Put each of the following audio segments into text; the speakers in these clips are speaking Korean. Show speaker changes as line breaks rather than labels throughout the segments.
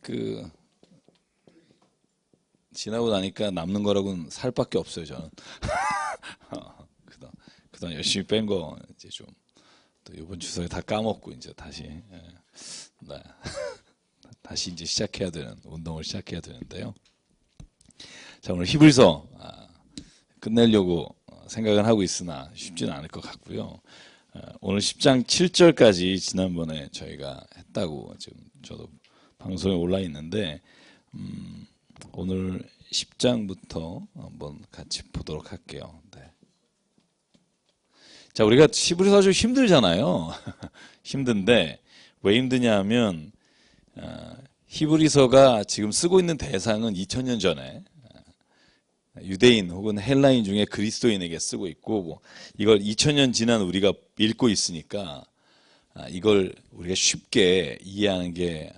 그 지나고 나니까 남는 거라고는 살밖에 없어요 저는. 그동안 열심히 뺀 거 이제 좀 또 이번 추석에 다 까먹고 이제 다시 네. 다시 이제 시작해야 되는 운동을 시작해야 되는데요. 자, 오늘 히브리서 끝내려고 생각은 하고 있으나 쉽지는 않을 것 같고요. 오늘 10장 7절까지 지난번에 저희가 했다고 지금 저도 방송에 올라 있는데 오늘 10장부터 한번 같이 보도록 할게요. 네. 자, 우리가 히브리서 좀 힘들잖아요. 힘든데 왜 힘드냐 하면 히브리서가 지금 쓰고 있는 대상은 2000년 전에 유대인 혹은 헬라인 중에 그리스도인에게 쓰고 있고 뭐 이걸 2000년 지난 우리가 읽고 있으니까 이걸 우리가 쉽게 이해하는 게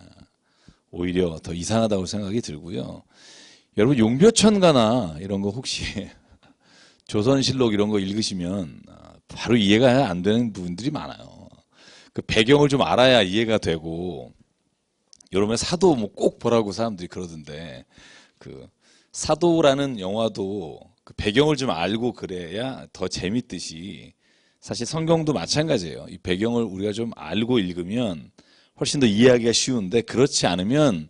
오히려 더 이상하다고 생각이 들고요. 여러분 용벼천가나 이런 거 혹시 조선실록 이런 거 읽으시면 바로 이해가 안 되는 부분들이 많아요. 그 배경을 좀 알아야 이해가 되고 여러분 사도 뭐 꼭 보라고 사람들이 그러던데 그 사도라는 영화도 그 배경을 좀 알고 그래야 더 재밌듯이 사실 성경도 마찬가지예요. 이 배경을 우리가 좀 알고 읽으면 훨씬 더 이해하기가 쉬운데 그렇지 않으면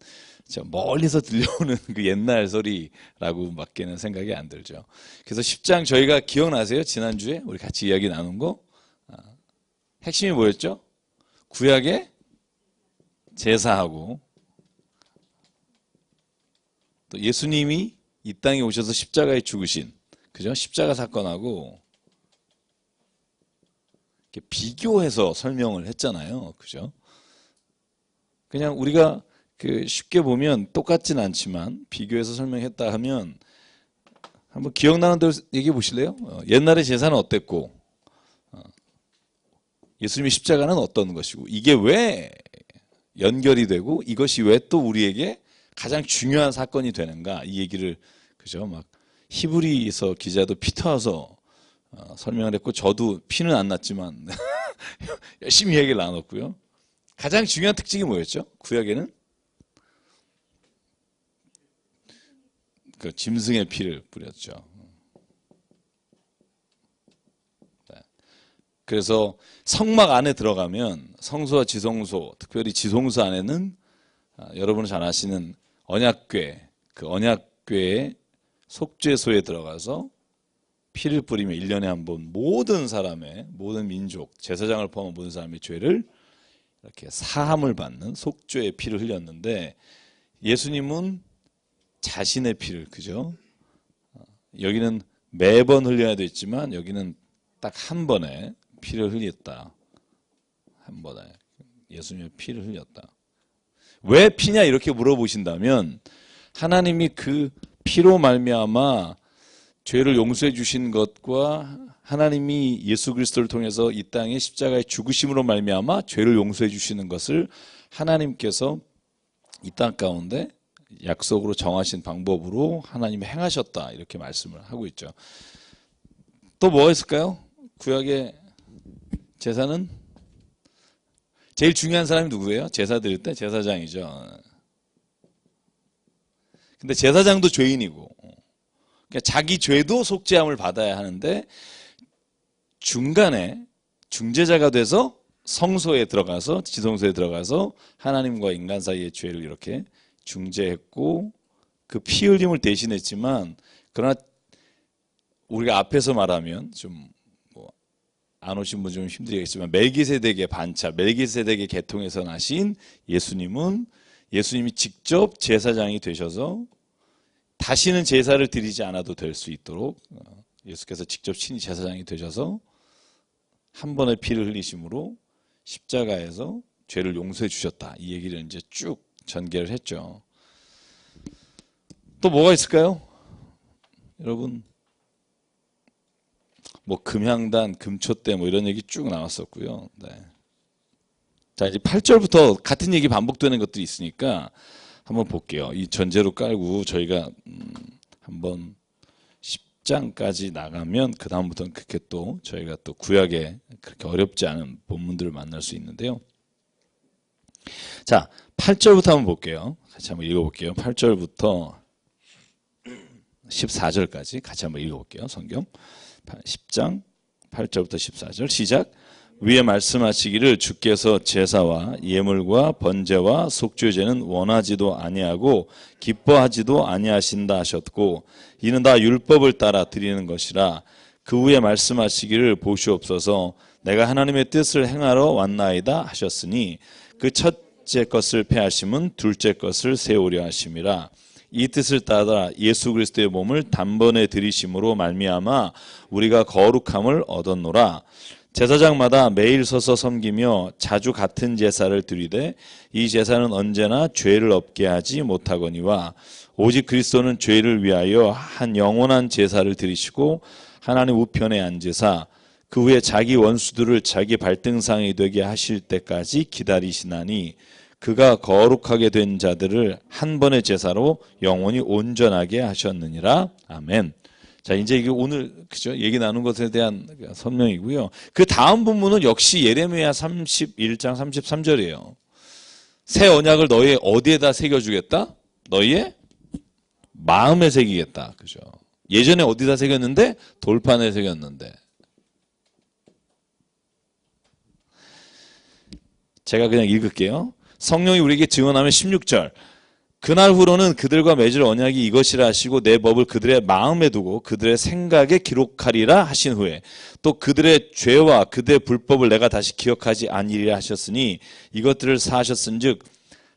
멀리서 들려오는 그 옛날 소리라고 밖에는 생각이 안 들죠. 그래서 10장 저희가 기억나세요? 지난주에 우리 같이 이야기 나눈 거 핵심이 뭐였죠? 구약의 제사하고 또 예수님이 이 땅에 오셔서 십자가에 죽으신 그죠? 십자가 사건하고 이렇게 비교해서 설명을 했잖아요. 그죠? 그냥 우리가 그 쉽게 보면 똑같진 않지만 비교해서 설명했다 하면 한번 기억나는 대로 얘기해 보실래요? 옛날의 제사는 어땠고 예수님의 십자가는 어떤 것이고 이게 왜 연결이 되고 이것이 왜 또 우리에게 가장 중요한 사건이 되는가 이 얘기를 그죠? 막 히브리서 기자도 피 터서 설명을 했고 저도 피는 안 났지만 열심히 얘기를 나눴고요. 가장 중요한 특징이 뭐였죠? 구약에는 그 짐승의 피를 뿌렸죠. 네. 그래서 성막 안에 들어가면 성소와 지성소, 특별히 지성소 안에는 여러분은 잘 아시는 언약궤, 그 언약궤의 속죄소에 들어가서 피를 뿌리며 1년에 한 번 모든 사람의 모든 민족, 제사장을 포함한 모든 사람의 죄를 이렇게 사함을 받는 속죄의 피를 흘렸는데 예수님은 자신의 피를 그죠? 여기는 매번 흘려야 됐지만 여기는 딱 한 번에 피를 흘렸다. 한 번에 예수님의 피를 흘렸다. 왜 피냐 이렇게 물어보신다면 하나님이 그 피로 말미암아 죄를 용서해 주신 것과 하나님이 예수 그리스도를 통해서 이 땅에 십자가의 죽으심으로 말미암아 죄를 용서해 주시는 것을 하나님께서 이 땅 가운데 약속으로 정하신 방법으로 하나님이 행하셨다 이렇게 말씀을 하고 있죠. 또 뭐가 있을까요? 구약의 제사는 제일 중요한 사람이 누구예요? 제사 드릴 때 제사장이죠. 근데 제사장도 죄인이고 그러니까 자기 죄도 속죄함을 받아야 하는데 중간에 중재자가 돼서 성소에 들어가서 지성소에 들어가서 하나님과 인간 사이의 죄를 이렇게 중재했고 그 피 흘림을 대신했지만 그러나 우리가 앞에서 말하면 좀 뭐 안 오신 분 좀 힘들겠지만 멜기세덱의 반차, 멜기세덱의 계통에서 나신 예수님이 직접 제사장이 되셔서 다시는 제사를 드리지 않아도 될 수 있도록 예수께서 직접 친히 제사장이 되셔서 한 번의 피를 흘리심으로 십자가에서 죄를 용서해 주셨다. 이 얘기를 이제 쭉 전개를 했죠. 또 뭐가 있을까요? 여러분 뭐 금향단, 금초대 뭐 이런 얘기 쭉 나왔었고요. 네. 자 이제 8절부터 같은 얘기 반복되는 것들이 있으니까 한번 볼게요. 이 전제로 깔고 저희가 한번 10장까지 나가면 그 다음부터는 그렇게 또 저희가 또 구약에 그렇게 어렵지 않은 본문들을 만날 수 있는데요. 자, 8절부터 한번 볼게요. 같이 한번 읽어볼게요. 8절부터 14절까지 같이 한번 읽어볼게요. 성경 10장 8절부터 14절 시작. 위에 말씀하시기를 주께서 제사와 예물과 번제와 속죄제는 원하지도 아니하고 기뻐하지도 아니하신다 하셨고 이는 다 율법을 따라 드리는 것이라. 그 후에 말씀하시기를 보시옵소서 내가 하나님의 뜻을 행하러 왔나이다 하셨으니 그 첫째 것을 패하심은 둘째 것을 세우려 하심이라. 이 뜻을 따라 예수 그리스도의 몸을 단번에 들이심으로 말미암아 우리가 거룩함을 얻었노라. 제사장마다 매일 서서 섬기며 자주 같은 제사를 드리되 이 제사는 언제나 죄를 없게 하지 못하거니와 오직 그리스도는 죄를 위하여 한 영원한 제사를 드리시고 하나님 우편에 앉으사 그 후에 자기 원수들을 자기 발등상이 되게 하실 때까지 기다리시나니 그가 거룩하게 된 자들을 한 번의 제사로 영원히 온전하게 하셨느니라. 아멘. 자, 이제 이게 오늘 그죠? 얘기 나눈 것에 대한 설명이고요. 그 다음 본문은 역시 예레미야 31장 33절이에요. 새 언약을 너희의 어디에다 새겨주겠다? 너희의 마음에 새기겠다. 그죠? 예전에 어디다 새겼는데? 돌판에 새겼는데. 제가 그냥 읽을게요. 성령이 우리에게 증언하면 16절. 그날 후로는 그들과 맺을 언약이 이것이라 하시고 내 법을 그들의 마음에 두고 그들의 생각에 기록하리라 하신 후에 또 그들의 죄와 그들의 불법을 내가 다시 기억하지 아니리라 하셨으니 이것들을 사하셨은즉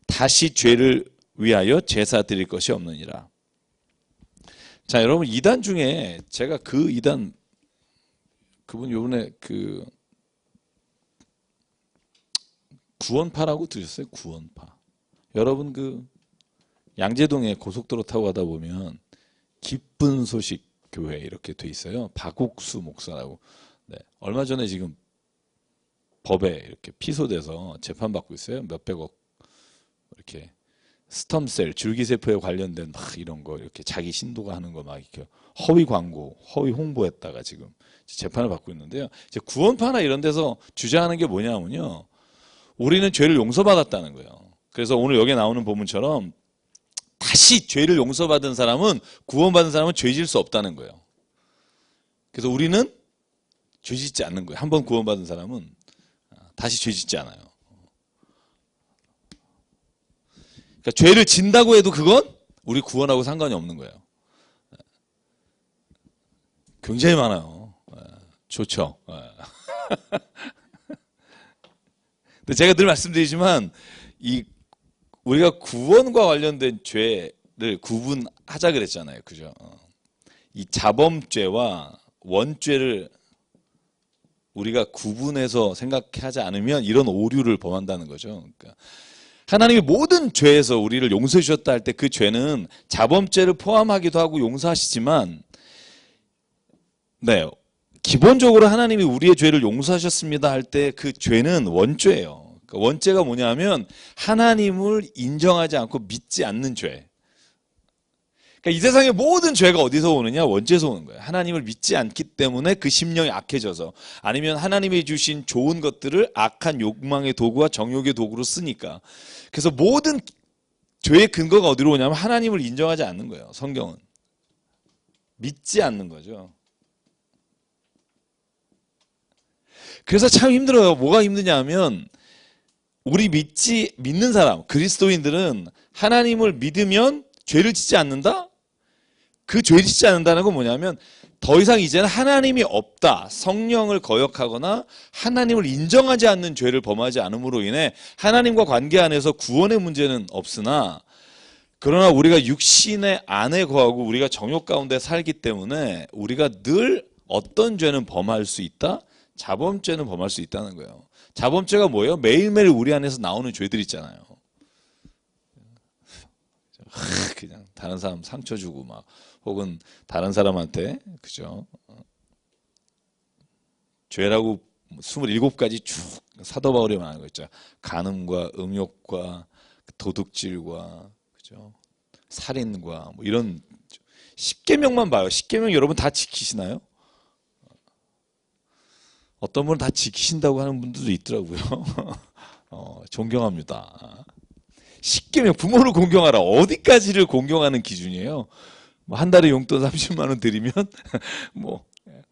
다시 죄를 위하여 제사 드릴 것이 없느니라. 자, 여러분 이단 중에 제가 그 이단 그분 요번에 그 구원파라고 들으셨어요? 구원파. 여러분 그 양재동에 고속도로 타고 가다 보면 기쁜 소식 교회 이렇게 돼 있어요. 박옥수 목사라고. 네. 얼마 전에 지금 법에 이렇게 피소돼서 재판받고 있어요. 몇백억 이렇게 스텀셀 줄기세포에 관련된 막 이런 거 이렇게 자기 신도가 하는 거 막 이렇게 허위 광고, 허위 홍보했다가 지금 재판을 받고 있는데요. 이제 구원파나 이런 데서 주장하는 게 뭐냐면요. 우리는 죄를 용서받았다는 거예요. 그래서 오늘 여기 나오는 본문처럼 다시 죄를 용서받은 사람은 구원받은 사람은 죄 질 수 없다는 거예요. 그래서 우리는 죄 짓지 않는 거예요. 한번 구원받은 사람은 다시 죄 짓지 않아요. 그러니까 죄를 진다고 해도 그건 우리 구원하고 상관이 없는 거예요. 굉장히 많아요. 좋죠. 근데 제가 늘 말씀드리지만 이 우리가 구원과 관련된 죄를 구분하자 그랬잖아요. 그죠? 이 자범죄와 원죄를 우리가 구분해서 생각하지 않으면 이런 오류를 범한다는 거죠. 그러니까 하나님이 모든 죄에서 우리를 용서해 주셨다 할 때 그 죄는 자범죄를 포함하기도 하고 용서하시지만 네, 기본적으로 하나님이 우리의 죄를 용서하셨습니다 할 때 그 죄는 원죄예요. 그러니까 원죄가 뭐냐면 하나님을 인정하지 않고 믿지 않는 죄. 그러니까 이 세상의 모든 죄가 어디서 오느냐? 원죄에서 오는 거예요. 하나님을 믿지 않기 때문에 그 심령이 악해져서 아니면 하나님이 주신 좋은 것들을 악한 욕망의 도구와 정욕의 도구로 쓰니까. 그래서 모든 죄의 근거가 어디로 오냐면 하나님을 인정하지 않는 거예요. 성경은. 믿지 않는 거죠. 그래서 참 힘들어요. 뭐가 힘드냐 하면 우리 믿는 사람, 그리스도인들은 하나님을 믿으면 죄를 짓지 않는다? 그 죄를 짓지 않는다는 건 뭐냐면 더 이상 이제는 하나님이 없다. 성령을 거역하거나 하나님을 인정하지 않는 죄를 범하지 않음으로 인해 하나님과 관계 안에서 구원의 문제는 없으나 그러나 우리가 육신의 안에 거하고 우리가 정욕 가운데 살기 때문에 우리가 늘 어떤 죄는 범할 수 있다? 자범죄는 범할 수 있다는 거예요. 자범죄가 뭐예요? 매일매일 우리 안에서 나오는 죄들 있잖아요. 그냥 다른 사람 상처 주고 막 혹은 다른 사람한테 그죠? 죄라고 27가지 쭉 사도 바울이 말하는 거 있죠. 간음과 음욕과 도둑질과 그죠? 살인과 뭐 이런 10계명만 봐요. 10계명 여러분 다 지키시나요? 어떤 분은 다 지키신다고 하는 분들도 있더라고요. 존경합니다. 쉽게 부모를 공경하라. 어디까지를 공경하는 기준이에요? 뭐 한 달에 용돈 30만 원 드리면 뭐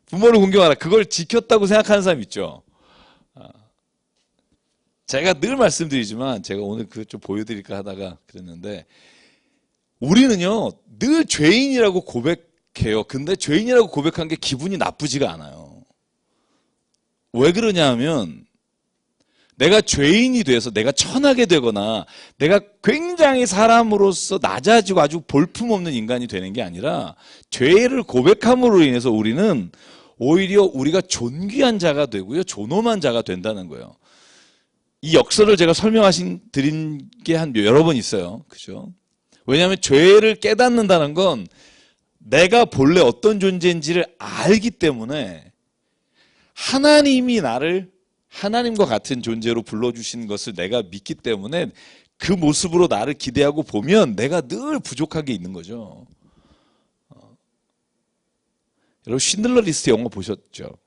부모를 공경하라. 그걸 지켰다고 생각하는 사람 있죠. 제가 늘 말씀드리지만 제가 오늘 그거 좀 보여드릴까 하다가 그랬는데 우리는요 늘 죄인이라고 고백해요. 근데 죄인이라고 고백한 게 기분이 나쁘지가 않아요. 왜 그러냐 하면 내가 죄인이 돼서 내가 천하게 되거나 내가 굉장히 사람으로서 낮아지고 아주 볼품없는 인간이 되는 게 아니라 죄를 고백함으로 인해서 우리는 오히려 우리가 존귀한 자가 되고요. 존엄한 자가 된다는 거예요. 이 역설을 제가 드린 게 한 여러 번 있어요. 그죠? 왜냐하면 죄를 깨닫는다는 건 내가 본래 어떤 존재인지를 알기 때문에 하나님이 나를 하나님과 같은 존재로 불러주신 것을 내가 믿기 때문에 그 모습으로 나를 기대하고 보면 내가 늘 부족하게 있는 거죠. 여러분 쉰들러 리스트 영화 보셨죠?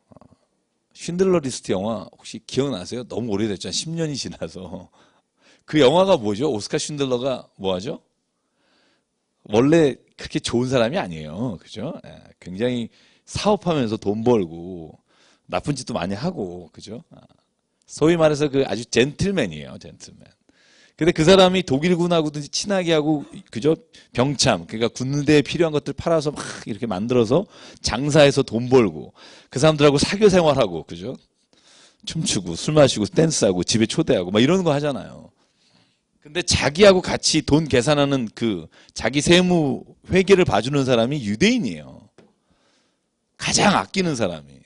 쉰들러 리스트 영화 혹시 기억나세요? 너무 오래됐잖아요. 10년이 지나서. 그 영화가 뭐죠? 오스카 쉰들러가 뭐하죠? 원래 그렇게 좋은 사람이 아니에요. 그죠? 굉장히 사업하면서 돈 벌고 나쁜 짓도 많이 하고 그죠? 소위 말해서 그 아주 젠틀맨이에요. 젠틀맨. 근데 그 사람이 독일군하고도 친하게 하고 그죠? 병참 그러니까 군대에 필요한 것들 팔아서 막 이렇게 만들어서 장사해서 돈 벌고 그 사람들하고 사교 생활하고 그죠? 춤추고 술 마시고 댄스하고 집에 초대하고 막 이런 거 하잖아요. 근데 자기하고 같이 돈 계산하는 그 자기 세무 회계를 봐주는 사람이 유대인이에요. 가장 아끼는 사람이.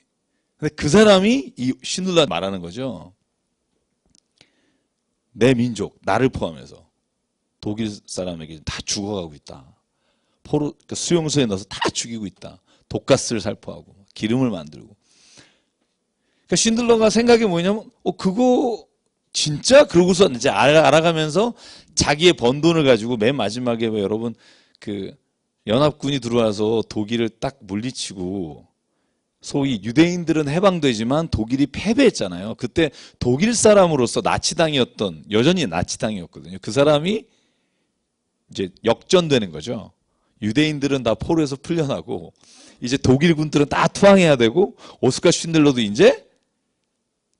근데 그 사람이 이 쉰들러 말하는 거죠. 내 민족, 나를 포함해서 독일 사람에게 다 죽어가고 있다. 그 수용소에 넣어서 다 죽이고 있다. 독가스를 살포하고 기름을 만들고. 그러니까 쉰들러가 생각이 뭐냐면, 그거 진짜 그러고서 이제 알아가면서 자기의 번 돈을 가지고 맨 마지막에 왜 여러분 그 연합군이 들어와서 독일을 딱 물리치고. 소위 유대인들은 해방되지만 독일이 패배했잖아요. 그때 독일 사람으로서 나치당이었던 여전히 나치당이었거든요. 그 사람이 이제 역전되는 거죠. 유대인들은 다 포로에서 풀려나고 이제 독일 군들은 다 투항해야 되고 오스카 쉰들러도 이제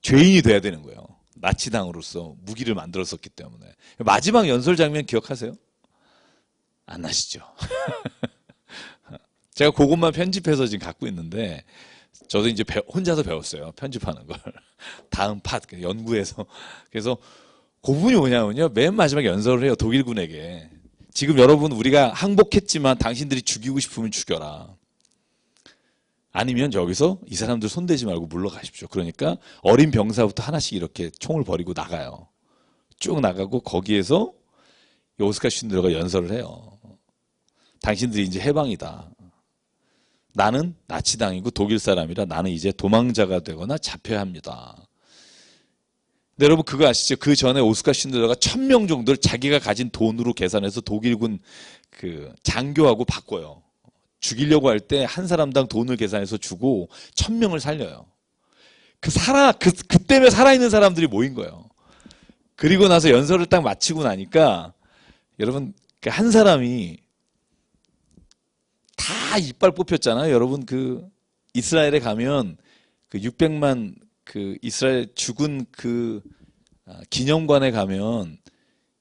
죄인이 돼야 되는 거예요. 나치당으로서 무기를 만들었었기 때문에. 마지막 연설 장면 기억하세요? 안 나시죠? 제가 그것만 편집해서 지금 갖고 있는데 저도 이제 혼자서 배웠어요. 편집하는 걸. 다음 팟 연구해서. 그래서 그 부분이 뭐냐면요. 맨 마지막에 연설을 해요. 독일군에게. 지금 여러분 우리가 항복했지만 당신들이 죽이고 싶으면 죽여라. 아니면 여기서 이 사람들 손대지 말고 물러가십시오. 그러니까 어린 병사부터 하나씩 이렇게 총을 버리고 나가요. 쭉 나가고 거기에서 오스카 쉰들러가 연설을 해요. 당신들이 이제 해방이다. 나는 나치당이고 독일 사람이라 나는 이제 도망자가 되거나 잡혀야 합니다. 근데 여러분 그거 아시죠? 그 전에 오스카 쉰들러가 1000명 정도를 자기가 가진 돈으로 계산해서 독일군 그 장교하고 바꿔요. 죽이려고 할 때 한 사람당 돈을 계산해서 주고 1000명을 살려요. 그 때문에 살아있는 사람들이 모인 거예요. 그리고 나서 연설을 딱 마치고 나니까 여러분 그 한 사람이 다 이빨 뽑혔잖아요. 여러분 그 이스라엘에 가면 그 600만 그 이스라엘 죽은 그 기념관에 가면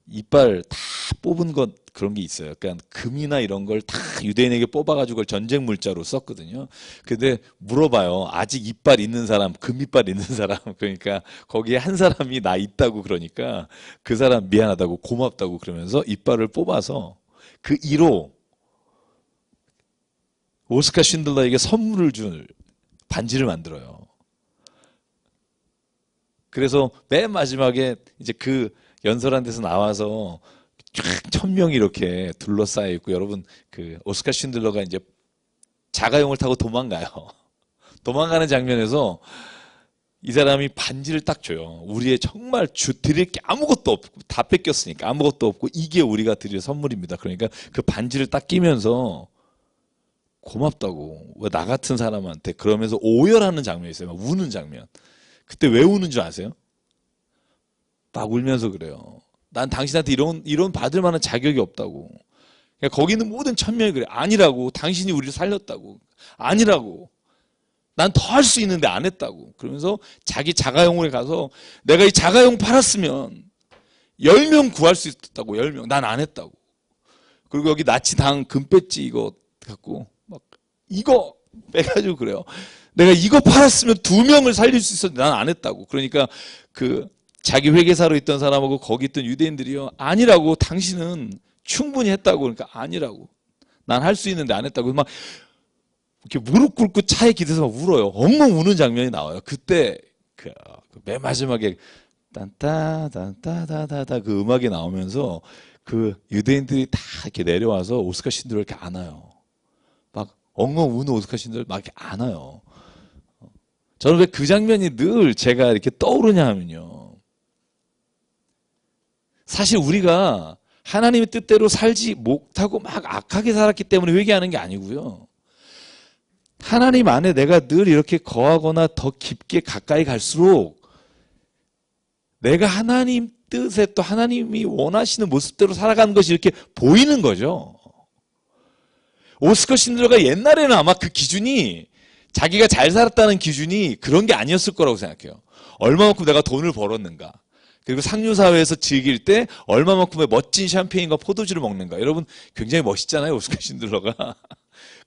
이빨 다 뽑은 것 그런 게 있어요. 그러니까 금이나 이런 걸 다 유대인에게 뽑아가지고 그걸 전쟁 물자로 썼거든요. 근데 물어봐요. 아직 이빨 있는 사람, 금이빨 있는 사람. 그러니까 거기에 한 사람이 나 있다고 그러니까 그 사람 미안하다고 고맙다고 그러면서 이빨을 뽑아서 그 이로 오스카 쉰들러에게 선물을 줄 반지를 만들어요. 그래서 맨 마지막에 이제 그 연설한 데서 나와서 쫙 1000명이 이렇게 둘러싸여 있고 여러분 그 오스카 쉰들러가 이제 자가용을 타고 도망가요. 도망가는 장면에서 이 사람이 반지를 딱 줘요. 우리의 정말 드릴 게 아무것도 없고 다 뺏겼으니까 아무것도 없고 이게 우리가 드릴 선물입니다. 그러니까 그 반지를 딱 끼면서 고맙다고 왜 나 같은 사람한테 그러면서 오열하는 장면이 있어요. 막 우는 장면. 그때 왜 우는 줄 아세요? 막 울면서 그래요. 난 당신한테 이런 받을 만한 자격이 없다고. 그러니까 거기 있는 모든 천명이 그래. 아니라고. 당신이 우리를 살렸다고. 아니라고. 난 더 할 수 있는데 안 했다고. 그러면서 자기 자가용으로 가서 내가 이 자가용 팔았으면 10명 구할 수 있었다고. 10명. 난 안 했다고. 그리고 여기 나치당 금배지 이거 갖고 막 이거 빼가지고 그래요. 내가 이거 팔았으면 2명을 살릴 수 있었는데 난 안 했다고. 그러니까 그 자기 회계사로 있던 사람하고 거기 있던 유대인들이요. 아니라고. 당신은 충분히 했다고. 그러니까 아니라고. 난 할 수 있는데 안 했다고. 막 이렇게 무릎 꿇고 차에 기대서 막 울어요. 엉엉 우는 장면이 나와요. 그때 맨 마지막에 딴따단따다다다 그 음악이 나오면서 그 유대인들이 다 이렇게 내려와서 오스카 신들을 이렇게 안아요. 막 엉엉 우는 오스카 신들을 막 이렇게 안아요. 저는 왜 그 장면이 늘 제가 이렇게 떠오르냐 하면요. 사실 우리가 하나님의 뜻대로 살지 못하고 막 악하게 살았기 때문에 회개하는 게 아니고요. 하나님 안에 내가 늘 이렇게 거하거나 더 깊게 가까이 갈수록 내가 하나님 뜻에 또 하나님이 원하시는 모습대로 살아가는 것이 이렇게 보이는 거죠. 오스커 신들러가 옛날에는 아마 그 기준이 자기가 잘 살았다는 기준이 그런 게 아니었을 거라고 생각해요. 얼마만큼 내가 돈을 벌었는가. 그리고 상류사회에서 즐길 때 얼마만큼의 멋진 샴페인과 포도주를 먹는가. 여러분 굉장히 멋있잖아요. 오스커 신들러가.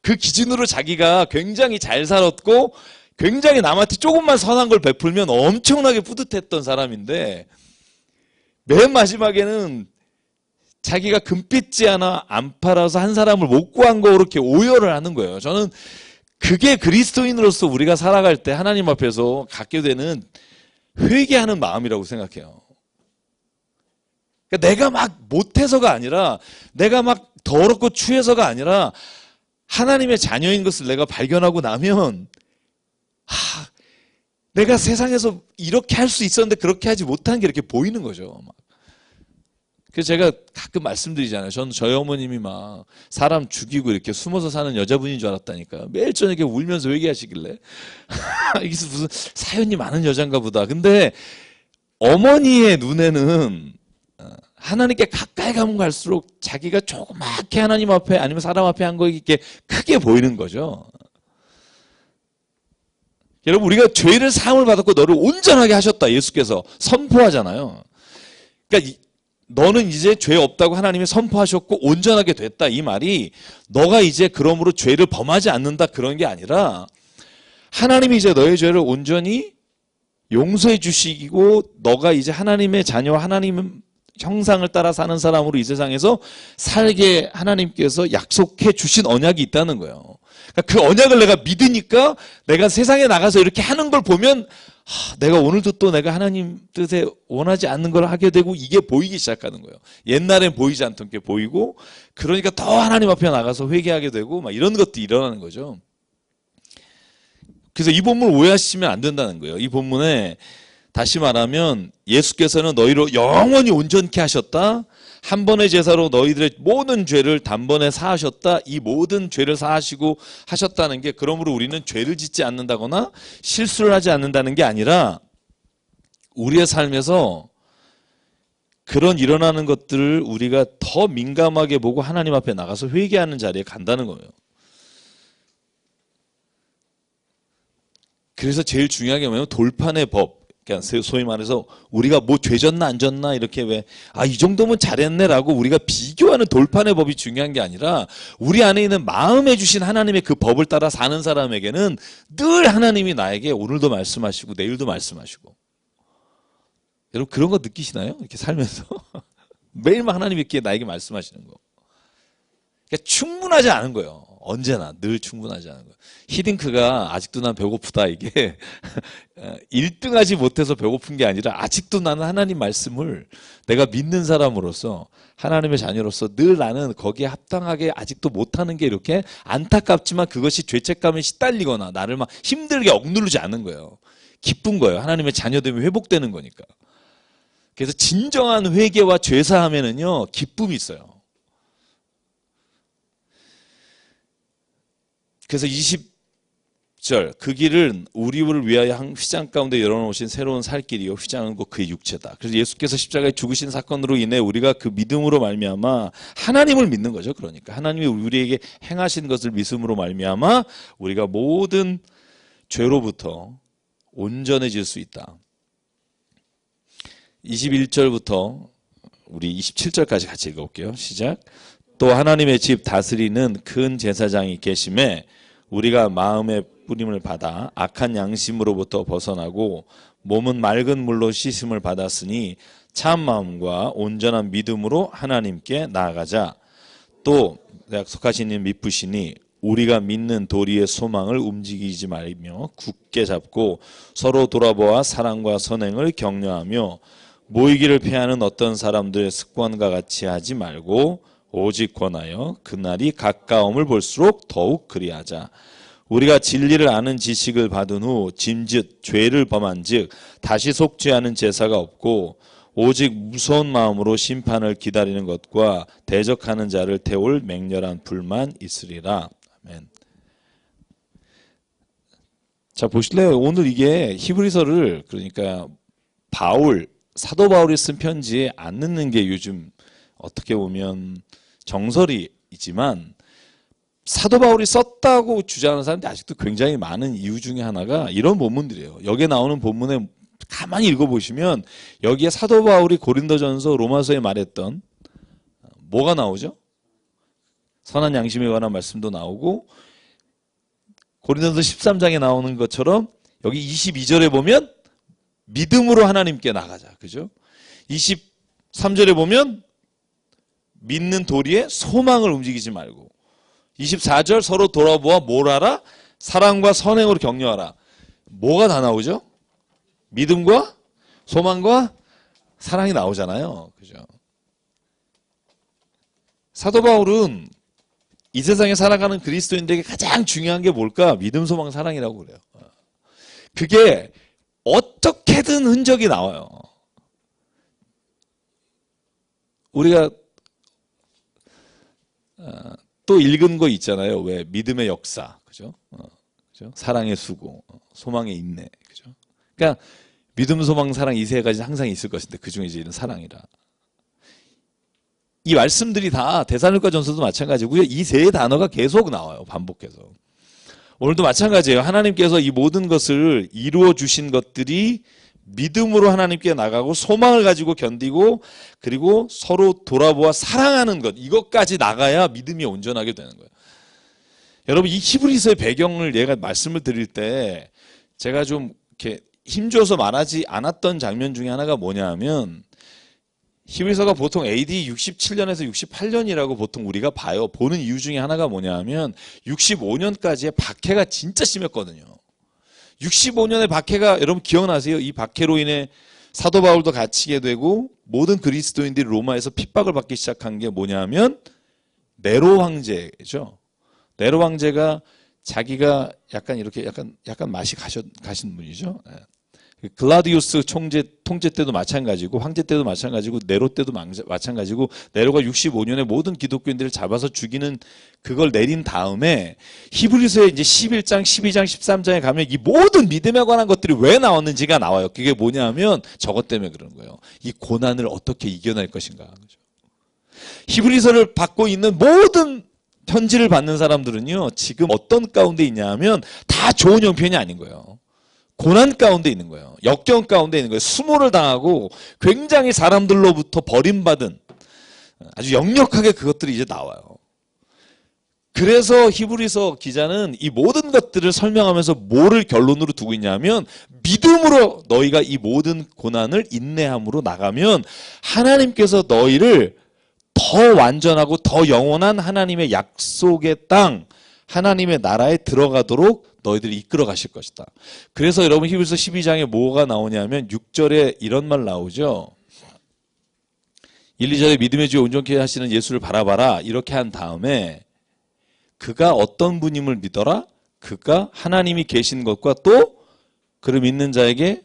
그 기준으로 자기가 굉장히 잘 살았고 굉장히 남한테 조금만 선한 걸 베풀면 엄청나게 뿌듯했던 사람인데 맨 마지막에는 자기가 금빛지 하나 안 팔아서 한 사람을 못 구한 거로 이렇게 오열을 하는 거예요. 저는 그게 그리스도인으로서 우리가 살아갈 때 하나님 앞에서 갖게 되는 회개하는 마음이라고 생각해요. 그러니까 내가 막 못해서가 아니라 내가 막 더럽고 추해서가 아니라 하나님의 자녀인 것을 내가 발견하고 나면 내가 세상에서 이렇게 할 수 있었는데 그렇게 하지 못한 게 이렇게 보이는 거죠. 그래서 제가 가끔 말씀드리잖아요. 저는 저희 어머님이 막 사람 죽이고 이렇게 숨어서 사는 여자분인 줄 알았다니까요. 매일 저녁에 울면서 회개하시길래 이게 무슨 사연이 많은 여잔가 보다. 근데 어머니의 눈에는 하나님께 가까이 가면 갈수록 자기가 조그맣게 하나님 앞에 아니면 사람 앞에 한 거 이렇게 크게 보이는 거죠. 여러분 우리가 죄를 사함을 받았고 너를 온전하게 하셨다 예수께서 선포하잖아요. 그러니까 너는 이제 죄 없다고 하나님이 선포하셨고 온전하게 됐다 이 말이 너가 이제 그러므로 죄를 범하지 않는다 그런 게 아니라 하나님이 이제 너의 죄를 온전히 용서해 주시고 너가 이제 하나님의 자녀 하나님 형상을 따라 사는 사람으로 이 세상에서 살게 하나님께서 약속해 주신 언약이 있다는 거예요. 그러니까 그 언약을 내가 믿으니까 내가 세상에 나가서 이렇게 하는 걸 보면 내가 오늘도 또 내가 하나님 뜻에 원하지 않는 걸 하게 되고 이게 보이기 시작하는 거예요. 옛날엔 보이지 않던 게 보이고 그러니까 더 하나님 앞에 나가서 회개하게 되고 막 이런 것도 일어나는 거죠. 그래서 이 본문을 오해하시면 안 된다는 거예요. 이 본문에 다시 말하면 예수께서는 너희로 영원히 온전케 하셨다. 한 번의 제사로 너희들의 모든 죄를 단번에 사하셨다. 이 모든 죄를 사하시고 하셨다는 게 그러므로 우리는 죄를 짓지 않는다거나 실수를 하지 않는다는 게 아니라 우리의 삶에서 그런 일어나는 것들을 우리가 더 민감하게 보고 하나님 앞에 나가서 회개하는 자리에 간다는 거예요. 그래서 제일 중요한 게 뭐냐면 돌판의 법. 그러니까 소위 말해서 우리가 뭐 죄졌나 안 졌나 이렇게 이 정도면 잘했네라고 우리가 비교하는 돌판의 법이 중요한 게 아니라 우리 안에 있는 마음에 주신 하나님의 그 법을 따라 사는 사람에게는 늘 하나님이 나에게 오늘도 말씀하시고 내일도 말씀하시고 여러분 그런 거 느끼시나요? 이렇게 살면서 매일만 하나님이 이렇게 나에게 말씀하시는 거. 그러니까 충분하지 않은 거예요. 언제나 늘 충분하지 않은 거예요. 히딩크가 아직도 난 배고프다 이게 1등하지 못해서 배고픈 게 아니라 아직도 나는 하나님 말씀을 내가 믿는 사람으로서 하나님의 자녀로서 늘 나는 거기에 합당하게 아직도 못하는 게 이렇게 안타깝지만 그것이 죄책감에 시달리거나 나를 막 힘들게 억누르지 않는 거예요. 기쁜 거예요. 하나님의 자녀됨이 회복되는 거니까. 그래서 진정한 회개와 죄사함에는요 기쁨이 있어요. 그래서 6절 그 길은 우리를 위하여 휘장 가운데 열어놓으신 새로운 살 길이요 휘장은 곧 그의 육체다. 그래서 예수께서 십자가에 죽으신 사건으로 인해 우리가 그 믿음으로 말미암아 하나님을 믿는 거죠. 그러니까 하나님이 우리에게 행하신 것을 믿음으로 말미암아 우리가 모든 죄로부터 온전해질 수 있다. 21절부터 우리 27절까지 같이 읽어볼게요. 시작. 또 하나님의 집 다스리는 큰 제사장이 계심에 우리가 마음의 뿌림을 받아 악한 양심으로부터 벗어나고 몸은 맑은 물로 씻음을 받았으니 참 마음과 온전한 믿음으로 하나님께 나아가자. 또 약속하신 일 믿으시니 우리가 믿는 도리의 소망을 움직이지 말며 굳게 잡고 서로 돌아보아 사랑과 선행을 격려하며 모이기를 피하는 어떤 사람들의 습관과 같이 하지 말고 오직 권하여 그날이 가까움을 볼수록 더욱 그리하자. 우리가 진리를 아는 지식을 받은 후 짐짓 죄를 범한 즉 다시 속지 않은 제사가 없고 오직 무서운 마음으로 심판을 기다리는 것과 대적하는 자를 태울 맹렬한 불만 있으리라. 아멘. 자, 보실래요? 오늘 이게 히브리서를 그러니까 사도 바울이 쓴 편지에 안 넣는 게 요즘 어떻게 보면 정설이지만 사도 바울이 썼다고 주장하는 사람들이 아직도 굉장히 많은 이유 중에 하나가 이런 본문들이에요. 여기에 나오는 본문에 가만히 읽어보시면 여기에 사도 바울이 고린도전서 로마서에 말했던 뭐가 나오죠? 선한 양심에 관한 말씀도 나오고 고린도전서 13장에 나오는 것처럼 여기 22절에 보면 믿음으로 하나님께 나가자. 그죠? 23절에 보면 믿는 도리에 소망을 움직이지 말고 24절 서로 돌아보아 뭘 하라? 사랑과 선행으로 격려하라. 뭐가 다 나오죠? 믿음과 소망과 사랑이 나오잖아요. 그죠? 사도 바울은 이 세상에 살아가는 그리스도인들에게 가장 중요한 게 뭘까? 믿음, 소망, 사랑이라고 그래요. 그게 어떻게든 흔적이 나와요. 우리가 또 읽은 거 있잖아요. 왜 믿음의 역사, 그죠? 그죠? 사랑의 수고, 소망의 인내, 그죠? 그러니까 믿음, 소망, 사랑 이 세 가지 항상 있을 것인데 그 중에 이제 이런 사랑이라. 이 말씀들이 다 데살로니가전서도 마찬가지고요. 이 세 단어가 계속 나와요. 반복해서. 오늘도 마찬가지예요. 하나님께서 이 모든 것을 이루어 주신 것들이 믿음으로 하나님께 나가고 소망을 가지고 견디고 그리고 서로 돌아보아 사랑하는 것 이것까지 나가야 믿음이 온전하게 되는 거예요. 여러분 이 히브리서의 배경을 얘가 말씀을 드릴 때 제가 좀 이렇게 힘줘서 말하지 않았던 장면 중에 하나가 뭐냐 하면 히브리서가 보통 AD 67년에서 68년이라고 보통 우리가 봐요. 보는 이유 중에 하나가 뭐냐 하면 65년까지의 박해가 진짜 심했거든요. 65년의 박해가 여러분 기억나세요? 이 박해로 인해 사도 바울도 갇히게 되고 모든 그리스도인들이 로마에서 핍박을 받기 시작한 게 뭐냐 하면 네로 황제죠. 네로 황제가 자기가 약간 이렇게 약간 맛이 가신 분이죠. 글라디우스 통제 때도 마찬가지고 황제 때도 마찬가지고 네로 때도 마찬가지고 네로가 65년에 모든 기독교인들을 잡아서 죽이는 그걸 내린 다음에 히브리서의 이제 11장, 12장, 13장에 가면 이 모든 믿음에 관한 것들이 왜 나왔는지가 나와요. 그게 뭐냐면 저것 때문에 그런 거예요. 이 고난을 어떻게 이겨낼 것인가. 그죠? 히브리서를 받고 있는 모든 편지를 받는 사람들은요. 지금 어떤 가운데 있냐 하면 다 좋은 형편이 아닌 거예요. 고난 가운데 있는 거예요. 역경 가운데 있는 거예요. 수모를 당하고 굉장히 사람들로부터 버림받은 아주 역력하게 그것들이 이제 나와요. 그래서 히브리서 기자는 이 모든 것들을 설명하면서 뭐를 결론으로 두고 있냐면 믿음으로 너희가 이 모든 고난을 인내함으로 나가면 하나님께서 너희를 더 완전하고 더 영원한 하나님의 약속의 땅 하나님의 나라에 들어가도록 너희들이 이끌어 가실 것이다. 그래서 여러분 히브리서 12장에 뭐가 나오냐면 6절에 이런 말 나오죠. 1, 2절에 믿음의 주에 온전케 하시는 예수를 바라봐라. 이렇게 한 다음에 그가 어떤 분임을 믿어라. 그가 하나님이 계신 것과 또 그를 믿는 자에게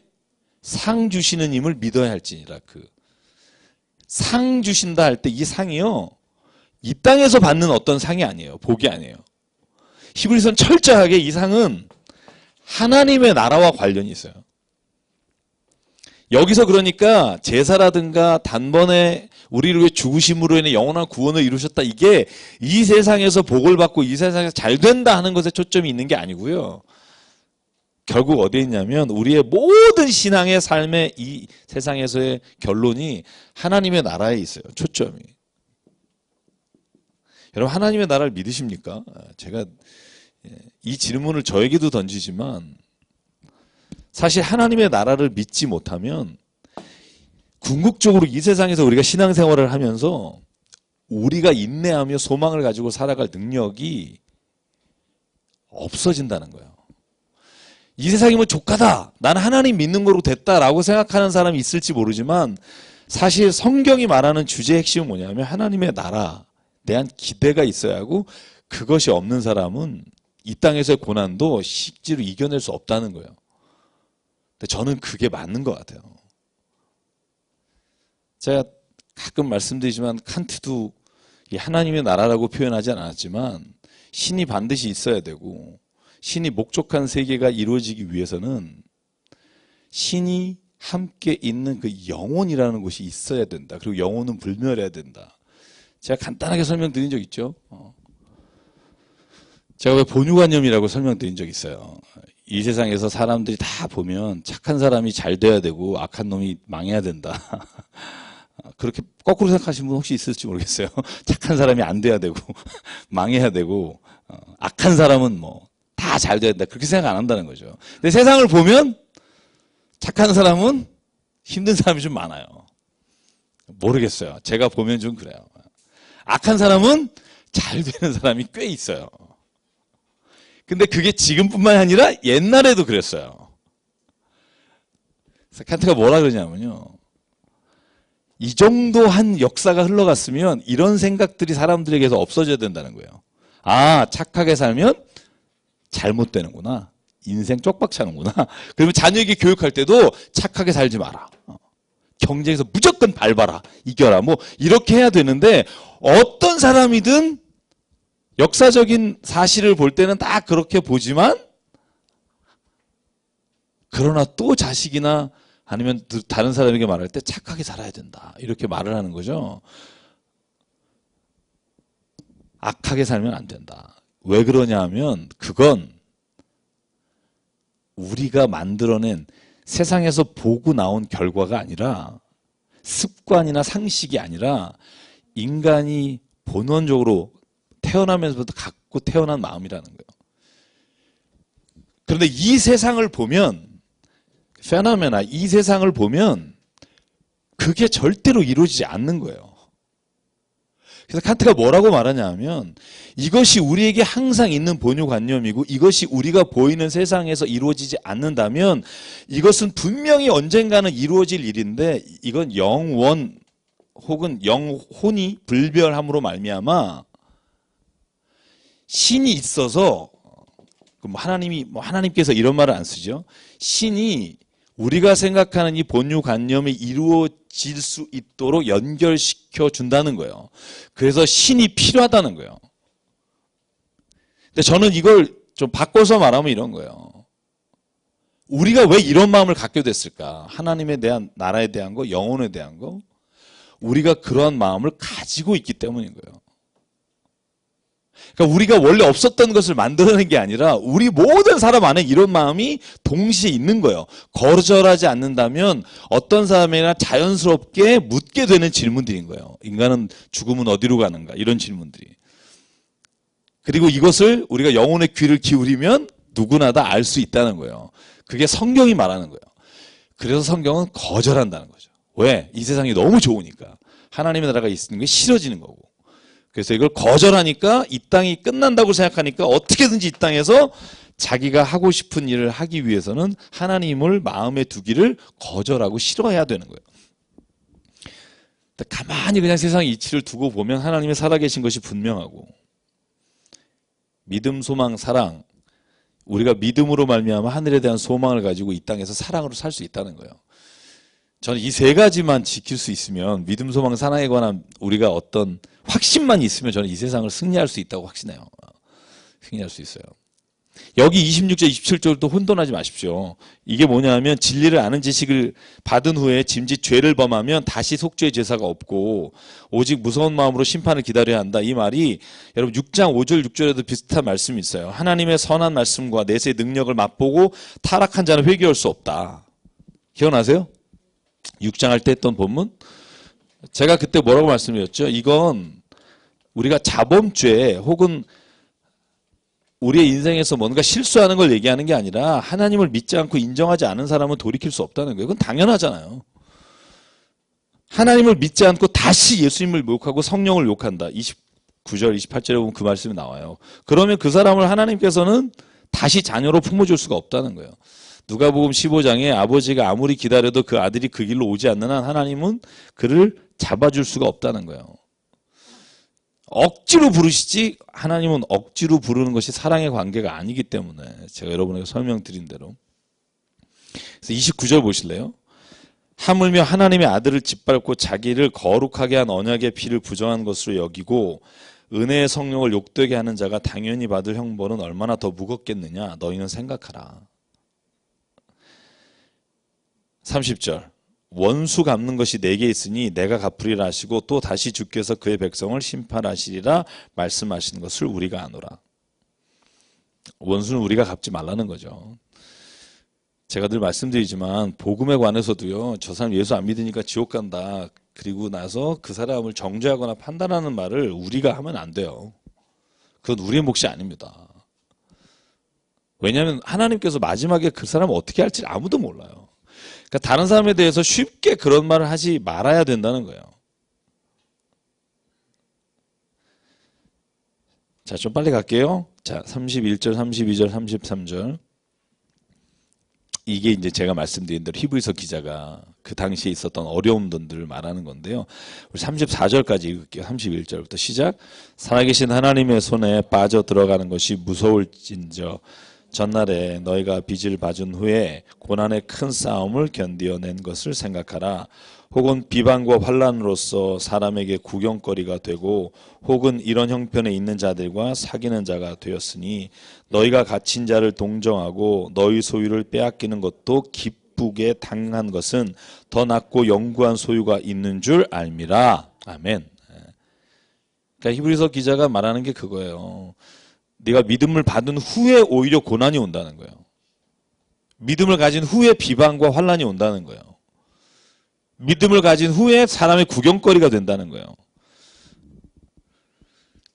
상 주시는 임을 믿어야 할지니라. 그 상 주신다 할 때 이 상이요. 이 땅에서 받는 어떤 상이 아니에요. 복이 아니에요. 히브리서는 철저하게 이 상은 하나님의 나라와 관련이 있어요. 여기서 그러니까 제사라든가 단번에 우리를 위해 죽으심으로 인해 영원한 구원을 이루셨다. 이게 이 세상에서 복을 받고 이 세상에서 잘 된다 하는 것에 초점이 있는 게 아니고요. 결국 어디에 있냐면 우리의 모든 신앙의 삶의 이 세상에서의 결론이 하나님의 나라에 있어요. 초점이. 여러분 하나님의 나라를 믿으십니까? 제가 이 질문을 저에게도 던지지만 사실 하나님의 나라를 믿지 못하면 궁극적으로 이 세상에서 우리가 신앙생활을 하면서 우리가 인내하며 소망을 가지고 살아갈 능력이 없어진다는 거예요. 이 세상이 뭐 족하다. 나는 하나님 믿는 거로 됐다라고 생각하는 사람이 있을지 모르지만 사실 성경이 말하는 주제의 핵심은 뭐냐면 하나님의 나라에 대한 기대가 있어야 하고 그것이 없는 사람은 이 땅에서의 고난도 실제로 이겨낼 수 없다는 거예요. 근데 저는 그게 맞는 것 같아요. 제가 가끔 말씀드리지만 칸트도 하나님의 나라라고 표현하지 않았지만 신이 반드시 있어야 되고 신이 목적한 세계가 이루어지기 위해서는 신이 함께 있는 그 영혼이라는 것이 있어야 된다. 그리고 영혼은 불멸해야 된다. 제가 간단하게 설명드린 적 있죠. 제가 왜 본유관념이라고 설명드린 적 있어요. 이 세상에서 사람들이 다 보면 착한 사람이 잘 돼야 되고 악한 놈이 망해야 된다. 그렇게 거꾸로 생각하시는 분 혹시 있을지 모르겠어요. 착한 사람이 안 돼야 되고 망해야 되고 악한 사람은 뭐 다 잘 돼야 된다. 그렇게 생각 안 한다는 거죠. 근데 세상을 보면 착한 사람은 힘든 사람이 좀 많아요. 모르겠어요. 제가 보면 좀 그래요. 악한 사람은 잘 되는 사람이 꽤 있어요. 근데 그게 지금뿐만이 아니라 옛날에도 그랬어요. 그래서 칸트가 뭐라 그러냐면요. 이 정도 한 역사가 흘러갔으면 이런 생각들이 사람들에게서 없어져야 된다는 거예요. 아, 착하게 살면 잘못되는구나. 인생 쪽박 차는구나. 그러면 자녀에게 교육할 때도 착하게 살지 마라. 경쟁에서 무조건 밟아라. 이겨라. 뭐 이렇게 해야 되는데 어떤 사람이든 역사적인 사실을 볼 때는 다 그렇게 보지만 그러나 또 자식이나 아니면 다른 사람에게 말할 때 착하게 살아야 된다. 이렇게 말을 하는 거죠. 악하게 살면 안 된다. 왜 그러냐 하면 그건 우리가 만들어낸 세상에서 보고 나온 결과가 아니라 습관이나 상식이 아니라 인간이 본원적으로 태어나면서부터 갖고 태어난 마음이라는 거예요. 그런데 이 세상을 보면 페노메나 이 세상을 보면 그게 절대로 이루어지지 않는 거예요. 그래서 칸트가 뭐라고 말하냐 하면 이것이 우리에게 항상 있는 본유관념이고 이것이 우리가 보이는 세상에서 이루어지지 않는다면 이것은 분명히 언젠가는 이루어질 일인데 이건 영원 혹은 영혼이 불멸함으로 말미암아 신이 있어서 하나님께서 이런 말을 안 쓰죠. 신이 우리가 생각하는 이 본유관념이 이루어질 수 있도록 연결시켜 준다는 거예요. 그래서 신이 필요하다는 거예요. 근데 저는 이걸 좀 바꿔서 말하면 이런 거예요. 우리가 왜 이런 마음을 갖게 됐을까? 하나님에 대한, 나라에 대한 거, 영혼에 대한 거. 우리가 그러한 마음을 가지고 있기 때문인 거예요. 그러니까 우리가 원래 없었던 것을 만들어낸 게 아니라 우리 모든 사람 안에 이런 마음이 동시에 있는 거예요. 거절하지 않는다면 어떤 사람이나 자연스럽게 묻게 되는 질문들인 거예요. 인간은 죽으면 어디로 가는가? 이런 질문들이. 그리고 이것을 우리가 영혼의 귀를 기울이면 누구나 다 알 수 있다는 거예요. 그게 성경이 말하는 거예요. 그래서 성경은 거절한다는 거죠. 왜? 이 세상이 너무 좋으니까. 하나님의 나라가 있는 게 싫어지는 거고. 그래서 이걸 거절하니까 이 땅이 끝난다고 생각하니까 어떻게든지 이 땅에서 자기가 하고 싶은 일을 하기 위해서는 하나님을 마음에 두기를 거절하고 싫어해야 되는 거예요. 가만히 그냥 세상의 이치를 두고 보면 하나님의 살아계신 것이 분명하고 믿음, 소망, 사랑 우리가 믿음으로 말미암아 하늘에 대한 소망을 가지고 이 땅에서 사랑으로 살 수 있다는 거예요. 저는 이 세 가지만 지킬 수 있으면 믿음, 소망, 사랑에 관한 우리가 어떤 확신만 있으면 저는 이 세상을 승리할 수 있다고 확신해요. 승리할 수 있어요. 여기 26절, 27절도 혼돈하지 마십시오. 이게 뭐냐면 진리를 아는 지식을 받은 후에 짐짓 죄를 범하면 다시 속죄의 제사가 없고 오직 무서운 마음으로 심판을 기다려야 한다. 이 말이 여러분 6장 5절, 6절에도 비슷한 말씀이 있어요. 하나님의 선한 말씀과 내세의 능력을 맛보고 타락한 자는 회개할 수 없다. 기억나세요? 6장 할 때 했던 본문? 제가 그때 뭐라고 말씀드렸죠? 이건 우리가 자범죄 혹은 우리의 인생에서 뭔가 실수하는 걸 얘기하는 게 아니라 하나님을 믿지 않고 인정하지 않은 사람은 돌이킬 수 없다는 거예요. 그건 당연하잖아요. 하나님을 믿지 않고 다시 예수님을 욕하고 성령을 욕한다. 29절, 28절에 보면 그 말씀이 나와요. 그러면 그 사람을 하나님께서는 다시 자녀로 품어줄 수가 없다는 거예요. 누가복음 15장에 아버지가 아무리 기다려도 그 아들이 그 길로 오지 않는 한 하나님은 그를 잡아줄 수가 없다는 거예요. 억지로 부르시지 하나님은 억지로 부르는 것이 사랑의 관계가 아니기 때문에 제가 여러분에게 설명드린 대로. 그래서 29절 보실래요? 하물며 하나님의 아들을 짓밟고 자기를 거룩하게 한 언약의 피를 부정한 것으로 여기고 은혜의 성령을 욕되게 하는 자가 당연히 받을 형벌은 얼마나 더 무겁겠느냐 너희는 생각하라. 30절 원수 갚는 것이 내게 있으니 내가 갚으리라 하시고 또 다시 주께서 그의 백성을 심판하시리라 말씀하시는 것을 우리가 아노라. 원수는 우리가 갚지 말라는 거죠. 제가 늘 말씀드리지만 복음에 관해서도요. 저 사람 예수 안 믿으니까 지옥 간다. 그리고 나서 그 사람을 정죄하거나 판단하는 말을 우리가 하면 안 돼요. 그건 우리의 몫이 아닙니다. 왜냐하면 하나님께서 마지막에 그 사람을 어떻게 할지 아무도 몰라요. 그러니까 다른 사람에 대해서 쉽게 그런 말을 하지 말아야 된다는 거예요. 자, 좀 빨리 갈게요. 자, 31절, 32절, 33절. 이게 이제 제가 말씀드린 대로 히브리서 기자가 그 당시에 있었던 어려움들을 말하는 건데요. 우리 34절까지 읽을게요. 31절부터 시작. 살아계신 하나님의 손에 빠져 들어가는 것이 무서울진저 전날에 너희가 빚을 봐준 후에 고난의 큰 싸움을 견디어낸 것을 생각하라. 혹은 비방과 환난으로서 사람에게 구경거리가 되고 혹은 이런 형편에 있는 자들과 사귀는 자가 되었으니 너희가 갇힌 자를 동정하고 너희 소유를 빼앗기는 것도 기쁘게 당한 것은 더 낫고 영구한 소유가 있는 줄 알미라. 아멘. 그러니까 히브리서 기자가 말하는 게 그거예요. 네가 믿음을 받은 후에 오히려 고난이 온다는 거예요. 믿음을 가진 후에 비방과 환난이 온다는 거예요. 믿음을 가진 후에 사람의 구경거리가 된다는 거예요.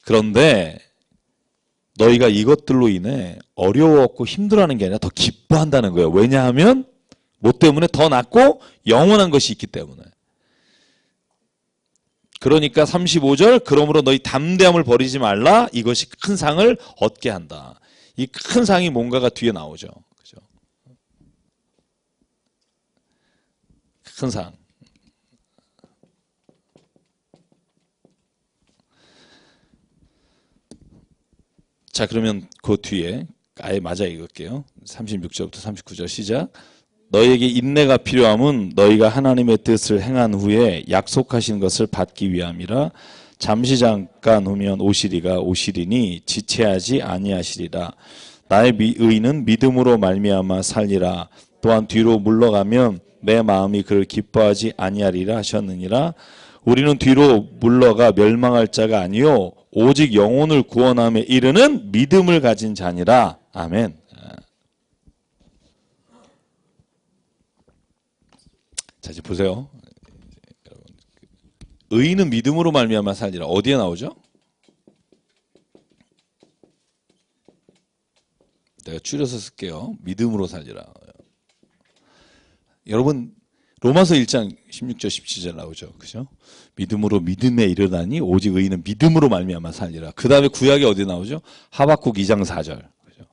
그런데 너희가 이것들로 인해 어려웠고 힘들어하는 게 아니라 더 기뻐한다는 거예요. 왜냐하면 뭐 때문에 더 낫고 영원한 것이 있기 때문에. 그러니까 35절 그러므로 너희 담대함을 버리지 말라. 이것이 큰 상을 얻게 한다. 이 큰 상이 뭔가가 뒤에 나오죠. 그죠? 큰 상. 자, 그러면 그 뒤에 아예 맞아 읽을게요. 36절부터 39절 시작. 너희에게 인내가 필요함은 너희가 하나님의 뜻을 행한 후에 약속하신 것을 받기 위함이라. 잠시 잠깐 후면 오시리니 지체하지 아니하시리라. 나의 의인은 믿음으로 말미암아 살리라. 또한 뒤로 물러가면 내 마음이 그를 기뻐하지 아니하리라 하셨느니라. 우리는 뒤로 물러가 멸망할 자가 아니요 오직 영혼을 구원함에 이르는 믿음을 가진 자니라. 아멘. 자, 이제 보세요. 의인은 믿음으로 말미암아 살리라. 어디에 나오죠? 내가 줄여서 쓸게요. 믿음으로 살리라. 여러분 로마서 1장 16절 17절 나오죠. 그죠? 믿음으로 믿음에 이르다니 오직 의인은 믿음으로 말미암아 살리라. 그 다음에 구약이 어디 나오죠? 하박국 2장 4절. 그죠?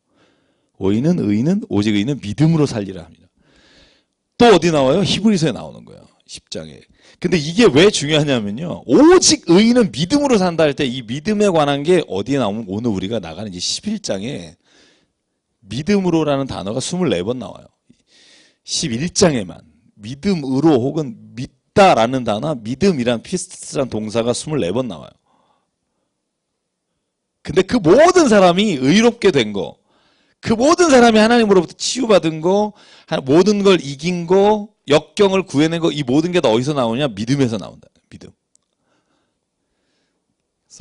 의인은 오직 의인은 믿음으로 살리라 합니다. 또 어디 나와요? 히브리서에 나오는 거예요. 10장에. 근데 이게 왜 중요하냐면요. 오직 의인은 믿음으로 산다 할 때 이 믿음에 관한 게 어디에 나오면 오늘 우리가 나가는 이제 11장에 믿음으로라는 단어가 24번 나와요. 11장에만 믿음으로 혹은 믿다라는 단어, 믿음이란 피스트란 동사가 24번 나와요. 근데 그 모든 사람이 의롭게 된 거, 그 모든 사람이 하나님으로부터 치유받은 거, 모든 걸 이긴 거, 역경을 구해낸 거, 이 모든 게 다 어디서 나오냐? 믿음에서 나온다. 믿음.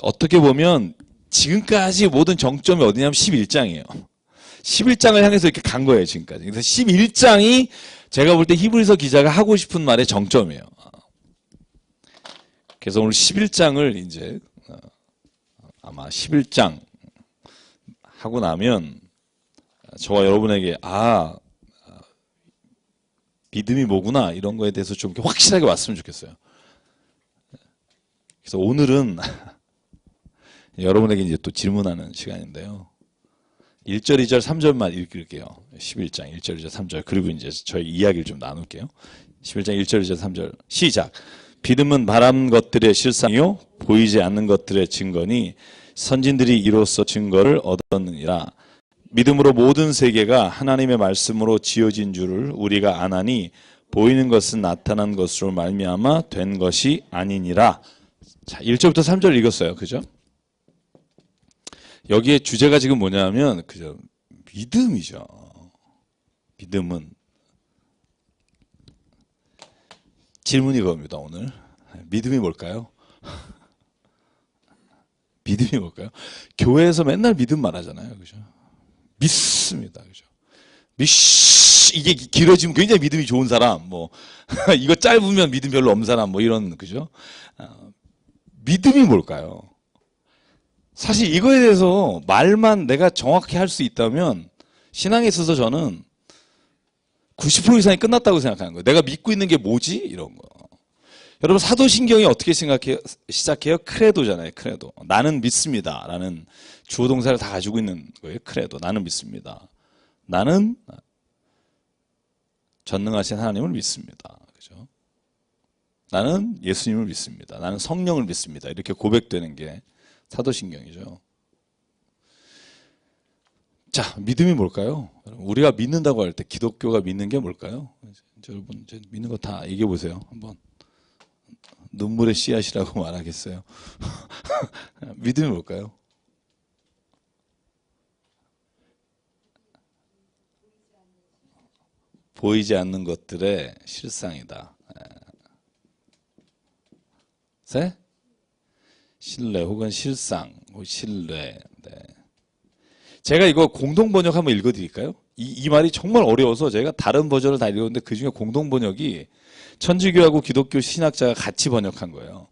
어떻게 보면 지금까지 모든 정점이 어디냐면 11장이에요. 11장을 향해서 이렇게 간 거예요, 지금까지. 그래서 11장이 제가 볼 때 히브리서 기자가 하고 싶은 말의 정점이에요. 그래서 오늘 11장을 이제 아마 11장 하고 나면 저와 여러분에게 믿음이 뭐구나 이런 거에 대해서 좀 확실하게 왔으면 좋겠어요. 그래서 오늘은 여러분에게 이제 또 질문하는 시간인데요. 1절, 2절, 3절만 읽을게요. 11장 1절, 2절, 3절. 그리고 이제 저희 이야기를 좀 나눌게요. 11장 1절, 2절, 3절. 시작. 믿음은 바란 것들의 실상이요 보이지 않는 것들의 증거니 선진들이 이로써 증거를 얻었느니라. 믿음으로 모든 세계가 하나님의 말씀으로 지어진 줄을 우리가 아나니 보이는 것은 나타난 것으로 말미암아 된 것이 아니니라. 자, 1절부터 3절 읽었어요. 그죠? 여기에 주제가 지금 뭐냐면 그죠? 믿음이죠. 믿음은 질문이 이겁니다. 오늘 믿음이 뭘까요? 믿음이 뭘까요? 교회에서 맨날 믿음 말하잖아요. 그죠? 믿습니다. 그죠? 이게 길어지면 굉장히 믿음이 좋은 사람, 이거 짧으면 믿음 별로 없는 사람, 이런, 그죠? 믿음이 뭘까요? 사실 이거에 대해서 말만 내가 정확히 할 수 있다면 신앙에 있어서 저는 90% 이상이 끝났다고 생각하는 거예요. 내가 믿고 있는 게 뭐지? 이런 거. 여러분 사도신경이 어떻게 시작해요? 크레도잖아요. 크레도. 나는 믿습니다. 라는 주어 동사를 다 가지고 있는 거예요. 크레도. 나는 믿습니다. 나는 전능하신 하나님을 믿습니다. 그죠? 나는 예수님을 믿습니다. 나는 성령을 믿습니다. 이렇게 고백되는 게 사도신경이죠. 자, 믿음이 뭘까요? 우리가 믿는다고 할 때 기독교가 믿는 게 뭘까요? 여러분 이제 믿는 거 다 얘기해 보세요. 한번 눈물의 씨앗이라고 말하겠어요. 믿음이 뭘까요? 보이지 않는 것들의 실상이다. 세? 신뢰 혹은 실상, 신뢰. 네. 제가 이거 공동 번역 한번 읽어드릴까요? 이 말이 정말 어려워서 제가 다른 버전을 다 읽었는데 그 중에 공동 번역이 천주교하고 기독교 신학자가 같이 번역한 거예요.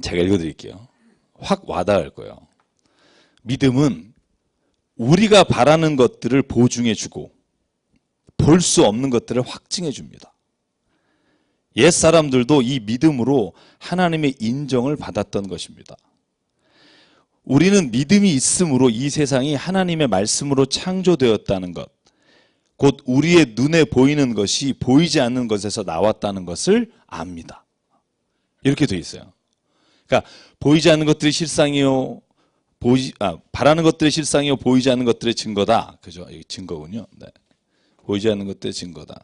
제가 읽어드릴게요. 확 와닿을 거예요. 믿음은 우리가 바라는 것들을 보증해주고 볼 수 없는 것들을 확증해줍니다. 옛 사람들도 이 믿음으로 하나님의 인정을 받았던 것입니다. 우리는 믿음이 있으므로 이 세상이 하나님의 말씀으로 창조되었다는 것, 곧 우리의 눈에 보이는 것이 보이지 않는 것에서 나왔다는 것을 압니다. 이렇게 돼 있어요. 그러니까 보이지 않는 것들이 실상이요, 바라는 것들의 실상이요, 보이지 않는 것들의 증거다. 그죠? 이게 증거군요. 네. 보이지 않는 것들의 증거다.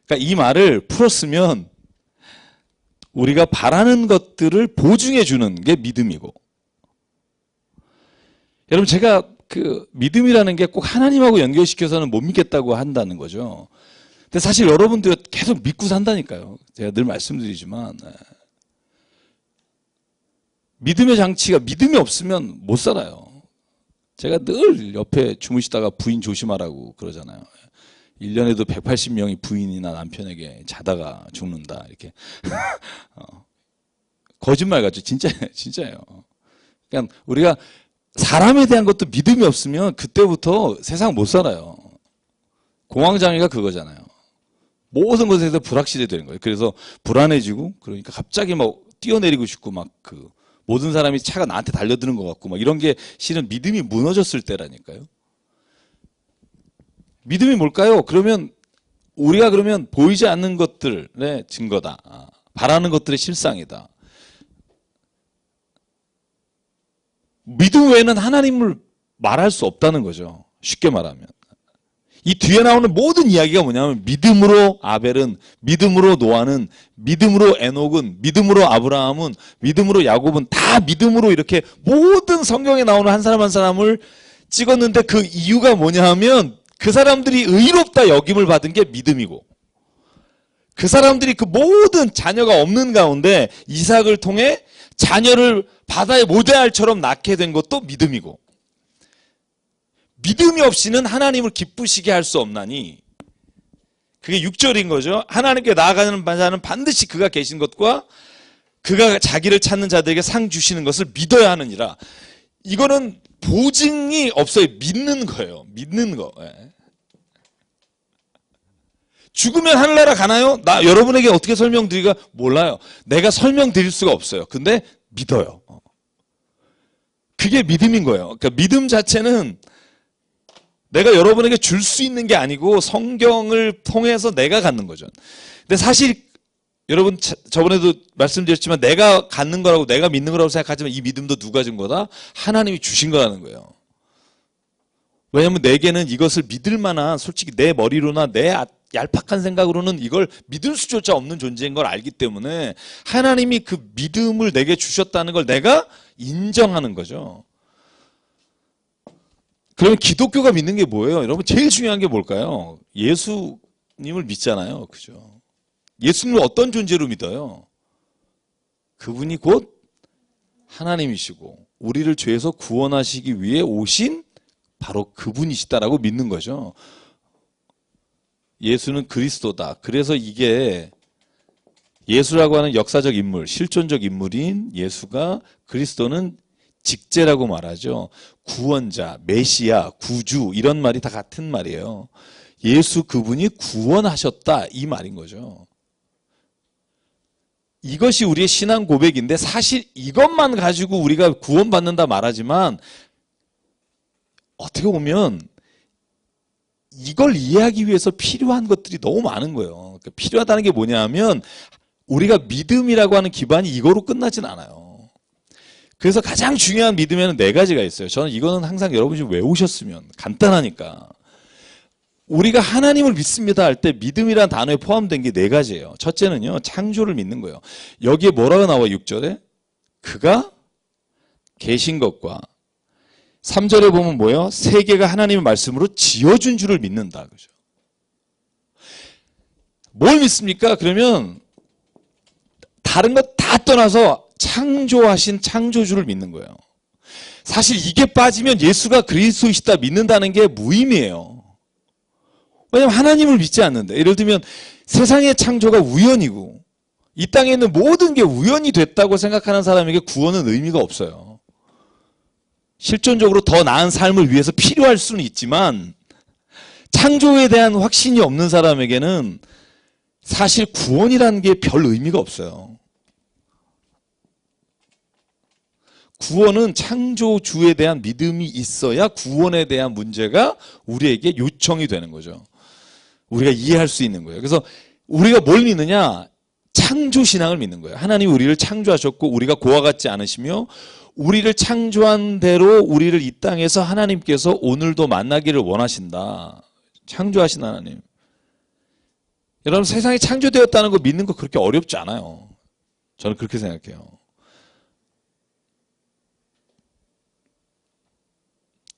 그러니까 이 말을 풀었으면 우리가 바라는 것들을 보증해 주는 게 믿음이고, 여러분 제가 그 믿음이라는 게 꼭 하나님하고 연결시켜서는 못 믿겠다고 한다는 거죠. 근데 사실 여러분들 계속 믿고 산다니까요. 제가 늘 말씀드리지만 믿음의 장치가 믿음이 없으면 못 살아요. 제가 늘 옆에 주무시다가 부인 조심하라고 그러잖아요. 1년에도 180명이 부인이나 남편에게 자다가 죽는다 이렇게. 거짓말 같죠. 진짜예요. 그러니까 우리가 사람에 대한 것도 믿음이 없으면 그때부터 세상 못 살아요. 공황장애가 그거잖아요. 모든 것에서 불확실해 되는 거예요. 그래서 불안해지고, 그러니까 갑자기 막 뛰어내리고 싶고, 막 모든 사람이 차가 나한테 달려드는 것 같고, 막 이런 게 실은 믿음이 무너졌을 때라니까요. 믿음이 뭘까요? 그러면 우리가 보이지 않는 것들의 증거다. 바라는 것들의 실상이다. 믿음 외에는 하나님을 말할 수 없다는 거죠. 쉽게 말하면. 이 뒤에 나오는 모든 이야기가 뭐냐면 믿음으로 아벨은, 믿음으로 노아는, 믿음으로 에녹은, 믿음으로 아브라함은, 믿음으로 야곱은 다 믿음으로 이렇게 모든 성경에 나오는 한 사람 한 사람을 찍었는데 그 이유가 뭐냐 하면 그 사람들이 의롭다 여김을 받은 게 믿음이고, 그 사람들이 그 모든 자녀가 없는 가운데 이삭을 통해 자녀를 바다의 모대알처럼 낳게 된 것도 믿음이고, 믿음이 없이는 하나님을 기쁘시게 할 수 없나니, 그게 6절인 거죠. 하나님께 나아가는 자는 반드시 그가 계신 것과 그가 자기를 찾는 자들에게 상 주시는 것을 믿어야 하느니라. 이거는 보증이 없어요. 믿는 거예요. 믿는 거. 예. 죽으면 하늘나라 가나요? 나 여러분에게 어떻게 설명드리기가 몰라요. 내가 설명드릴 수가 없어요. 근데 믿어요. 그게 믿음인 거예요. 그러니까 믿음 자체는 내가 여러분에게 줄 수 있는 게 아니고 성경을 통해서 내가 갖는 거죠. 근데 사실 여러분 저번에도 말씀드렸지만 내가 갖는 거라고, 내가 믿는 거라고 생각하지만 이 믿음도 누가 준 거다? 하나님이 주신 거라는 거예요. 왜냐하면 내게는 이것을 믿을 만한, 솔직히 내 머리로나 내 얄팍한 생각으로는 이걸 믿을 수조차 없는 존재인 걸 알기 때문에 하나님이 그 믿음을 내게 주셨다는 걸 내가 인정하는 거죠. 그러면 기독교가 믿는 게 뭐예요? 여러분 제일 중요한 게 뭘까요? 예수님을 믿잖아요. 그죠? 예수님을 어떤 존재로 믿어요? 그분이 곧 하나님이시고 우리를 죄에서 구원하시기 위해 오신 바로 그분이시다라고 믿는 거죠. 예수는 그리스도다. 그래서 이게 예수라고 하는 역사적 인물, 실존적 인물인 예수가, 그리스도는 직제라고 말하죠. 구원자, 메시아, 구주, 이런 말이 다 같은 말이에요. 예수 그분이 구원하셨다, 이 말인 거죠. 이것이 우리의 신앙 고백인데, 사실 이것만 가지고 우리가 구원받는다 말하지만 어떻게 보면 이걸 이해하기 위해서 필요한 것들이 너무 많은 거예요. 그러니까 필요하다는 게 뭐냐 하면 우리가 믿음이라고 하는 기반이 이거로 끝나진 않아요. 그래서 가장 중요한 믿음에는 네 가지가 있어요. 저는 이거는 항상 여러분이 외우셨으면, 간단하니까. 우리가 하나님을 믿습니다 할 때 믿음이라는 단어에 포함된 게 네 가지예요. 첫째는요, 창조를 믿는 거예요. 여기에 뭐라고 나와? 6절에 그가 계신 것과, 3절에 보면 뭐예요? 세계가 하나님의 말씀으로 지어준 줄을 믿는다. 그죠? 뭘 믿습니까? 그러면 다른 것 다 떠나서 창조하신 창조주를 믿는 거예요. 사실 이게 빠지면 예수가 그리스도이시다 믿는다는 게 무의미해요. 왜냐하면 하나님을 믿지 않는데, 예를 들면 세상의 창조가 우연이고 이 땅에 있는 모든 게 우연이 됐다고 생각하는 사람에게 구원은 의미가 없어요. 실존적으로 더 나은 삶을 위해서 필요할 수는 있지만 창조에 대한 확신이 없는 사람에게는 사실 구원이라는 게 별 의미가 없어요. 구원은 창조주에 대한 믿음이 있어야 구원에 대한 문제가 우리에게 요청이 되는 거죠. 우리가 이해할 수 있는 거예요. 그래서 우리가 뭘 믿느냐? 창조신앙을 믿는 거예요. 하나님이 우리를 창조하셨고 우리가 고와 같지 않으시며 우리를 창조한 대로 우리를 이 땅에서 하나님께서 오늘도 만나기를 원하신다. 창조하신 하나님. 여러분, 세상이 창조되었다는 거 믿는 거 그렇게 어렵지 않아요. 저는 그렇게 생각해요.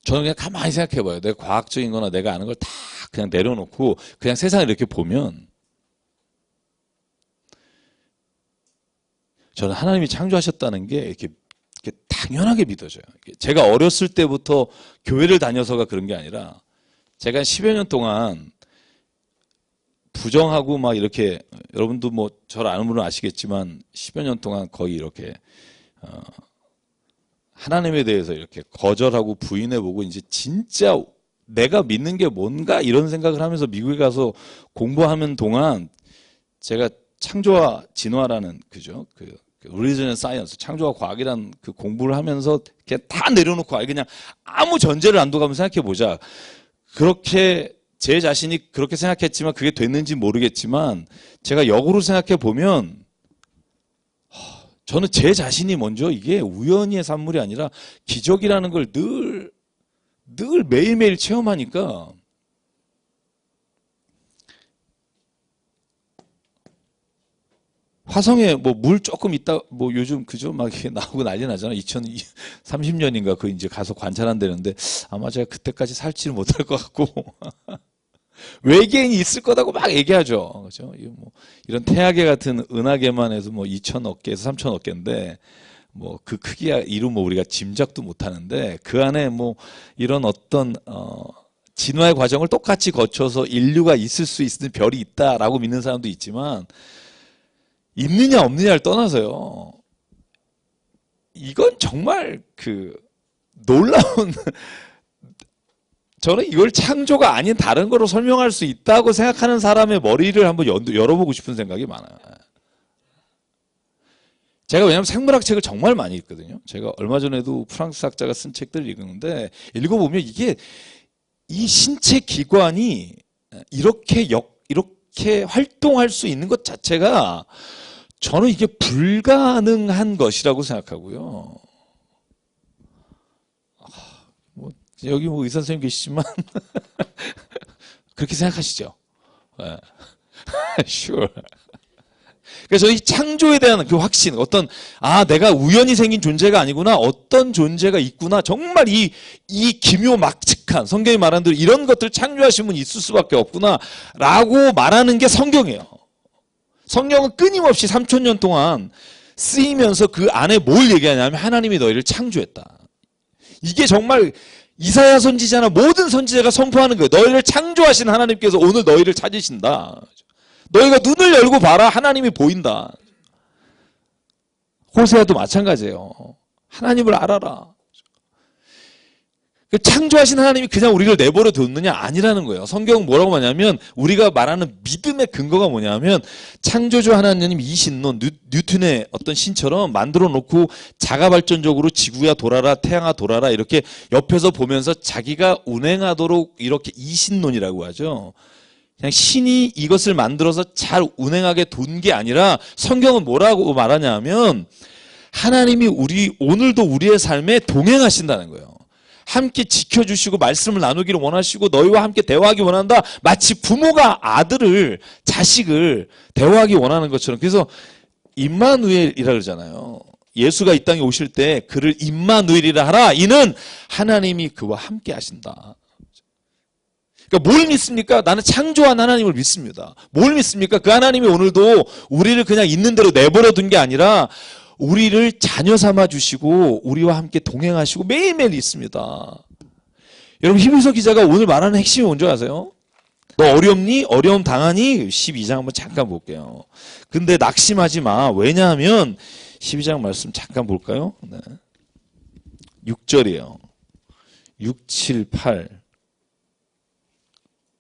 저는 그냥 가만히 생각해 봐요. 내가 과학적인 거나 내가 아는 걸 다 그냥 내려놓고 그냥 세상을 이렇게 보면 저는 하나님이 창조하셨다는 게 이렇게 당연하게 믿어져요. 제가 어렸을 때부터 교회를 다녀서가 그런 게 아니라 제가 한 10여 년 동안 부정하고 막 이렇게, 여러분도 뭐 저를 아는 분은 아시겠지만 10여 년 동안 거의 이렇게 하나님에 대해서 이렇게 거절하고 부인해보고 이제 진짜 내가 믿는 게 뭔가 이런 생각을 하면서 미국에 가서 공부하는 동안 제가 창조와 진화라는, 그죠? 그 Religion and Science, 창조와 과학이라는 그 공부를 하면서 그냥 다 내려놓고 그냥 아무 전제를 안 두고 한번 생각해 보자. 그렇게 제 자신이 그렇게 생각했지만 그게 됐는지 모르겠지만 제가 역으로 생각해 보면 저는 제 자신이 먼저 이게 우연의 산물이 아니라 기적이라는 걸 늘 매일매일 체험하니까 화성에 뭐 물 조금 있다, 뭐 요즘 그죠? 막 이렇게 나오고 난리 나잖아. 2004 30년인가 그 이제 가서 관찰한다는데 아마 제가 그때까지 살지는 못할 것 같고 외계인이 있을 거다고 막 얘기하죠. 그죠? 이런 태아계 같은 은하계만 해도 뭐 2천억 개에서 3천억 개인데 뭐 그 크기야 이루 뭐 우리가 짐작도 못 하는데 그 안에 뭐 이런 어떤 진화의 과정을 똑같이 거쳐서 인류가 있을 수 있는 별이 있다라고 믿는 사람도 있지만 있느냐 없느냐를 떠나서요. 이건 정말 그 놀라운 저는 이걸 창조가 아닌 다른 거로 설명할 수 있다고 생각하는 사람의 머리를 한번 열어보고 싶은 생각이 많아요. 제가 왜냐하면 생물학 책을 정말 많이 읽거든요. 제가 얼마 전에도 프랑스 학자가 쓴 책들을 읽었는데 읽어보면 이게 이 신체 기관이 이렇게 활동할 수 있는 것 자체가 저는 이게 불가능한 것이라고 생각하고요. 여기 뭐 의사 선생님 계시지만 그렇게 생각하시죠? 네. sure. 그래서 이 창조에 대한 그 확신, 어떤 내가 우연히 생긴 존재가 아니구나, 어떤 존재가 있구나, 정말 이 기묘막측한 성경이 말하는 대로 이런 것들 창조하신 분이 있을 수밖에 없구나라고 말하는 게 성경이에요. 성경은 끊임없이 3000년 동안 쓰이면서 그 안에 뭘 얘기하냐면 하나님이 너희를 창조했다. 이게 정말 이사야 선지자나 모든 선지자가 선포하는 거예요. 너희를 창조하신 하나님께서 오늘 너희를 찾으신다. 너희가 눈을 열고 봐라. 하나님이 보인다. 호세아도 마찬가지예요. 하나님을 알아라. 창조하신 하나님이 그냥 우리를 내버려 뒀느냐? 아니라는 거예요. 성경은 뭐라고 하냐면 우리가 말하는 믿음의 근거가 뭐냐면 창조주 하나님 이신론, 뉴턴의 어떤 신처럼 만들어 놓고 자가발전적으로 지구야 돌아라, 태양아 돌아라 이렇게 옆에서 보면서 자기가 운행하도록 이렇게 이신론이라고 하죠. 그냥 신이 이것을 만들어서 잘 운행하게 둔 게 아니라 성경은 뭐라고 말하냐면 하나님이 오늘도 우리의 삶에 동행하신다는 거예요. 함께 지켜주시고 말씀을 나누기를 원하시고 너희와 함께 대화하기 원한다. 마치 부모가 자식을 대화하기 원하는 것처럼. 그래서 임마누엘이라 그러잖아요. 예수가 이 땅에 오실 때 그를 임마누엘이라 하라. 이는 하나님이 그와 함께 하신다. 그러니까 뭘 믿습니까? 나는 창조한 하나님을 믿습니다. 뭘 믿습니까? 그 하나님이 오늘도 우리를 그냥 있는 대로 내버려 둔 게 아니라 우리를 자녀 삼아 주시고 우리와 함께 동행하시고 매일매일 있습니다. 여러분 히브리서 기자가 오늘 말하는 핵심이 뭔지 아세요? 너 어렵니? 어려움 당하니? 12장 한번 잠깐 볼게요. 근데 낙심하지 마. 왜냐하면 12장 말씀 잠깐 볼까요? 네. 6절이에요. 6, 7, 8,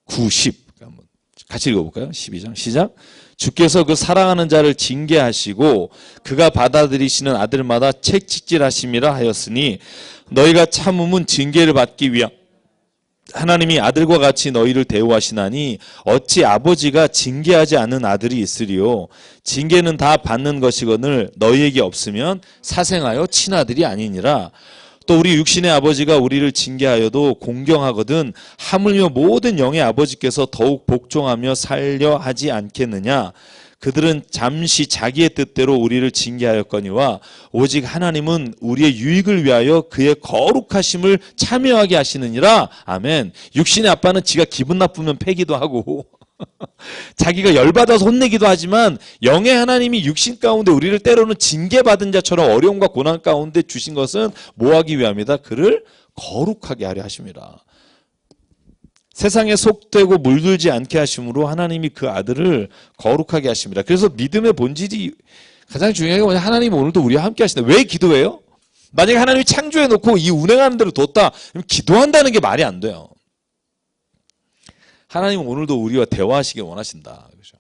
9, 10 한번 같이 읽어볼까요? 12장 시작. 주께서 그 사랑하는 자를 징계하시고 그가 받아들이시는 아들마다 책찍질하심이라 하였으니 너희가 참음은 징계를 받기 위함 하나님이 아들과 같이 너희를 대우하시나니 어찌 아버지가 징계하지 않는 아들이 있으리요. 징계는 다 받는 것이거늘 너희에게 없으면 사생하여 친아들이 아니니라. 또 우리 육신의 아버지가 우리를 징계하여도 공경하거든 하물며 모든 영의 아버지께서 더욱 복종하며 살려 하지 않겠느냐. 그들은 잠시 자기의 뜻대로 우리를 징계하였거니와 오직 하나님은 우리의 유익을 위하여 그의 거룩하심을 참여하게 하시느니라. 아멘. 육신의 아빠는 지가 기분 나쁘면 패기도 하고 자기가 열받아서 혼내기도 하지만 영의 하나님이 육신 가운데 우리를 때로는 징계받은 자처럼 어려움과 고난 가운데 주신 것은 뭐하기 위함이다? 그를 거룩하게 하려 하십니다. 세상에 속되고 물들지 않게 하심으로 하나님이 그 아들을 거룩하게 하십니다. 그래서 믿음의 본질이 가장 중요한 게 뭐냐? 하나님이 오늘도 우리와 함께 하신다. 왜 기도해요? 만약에 하나님이 창조해놓고 이 운행하는 대로 뒀다 그럼 기도한다는 게 말이 안 돼요. 하나님은 오늘도 우리와 대화하시길 원하신다. 그렇죠?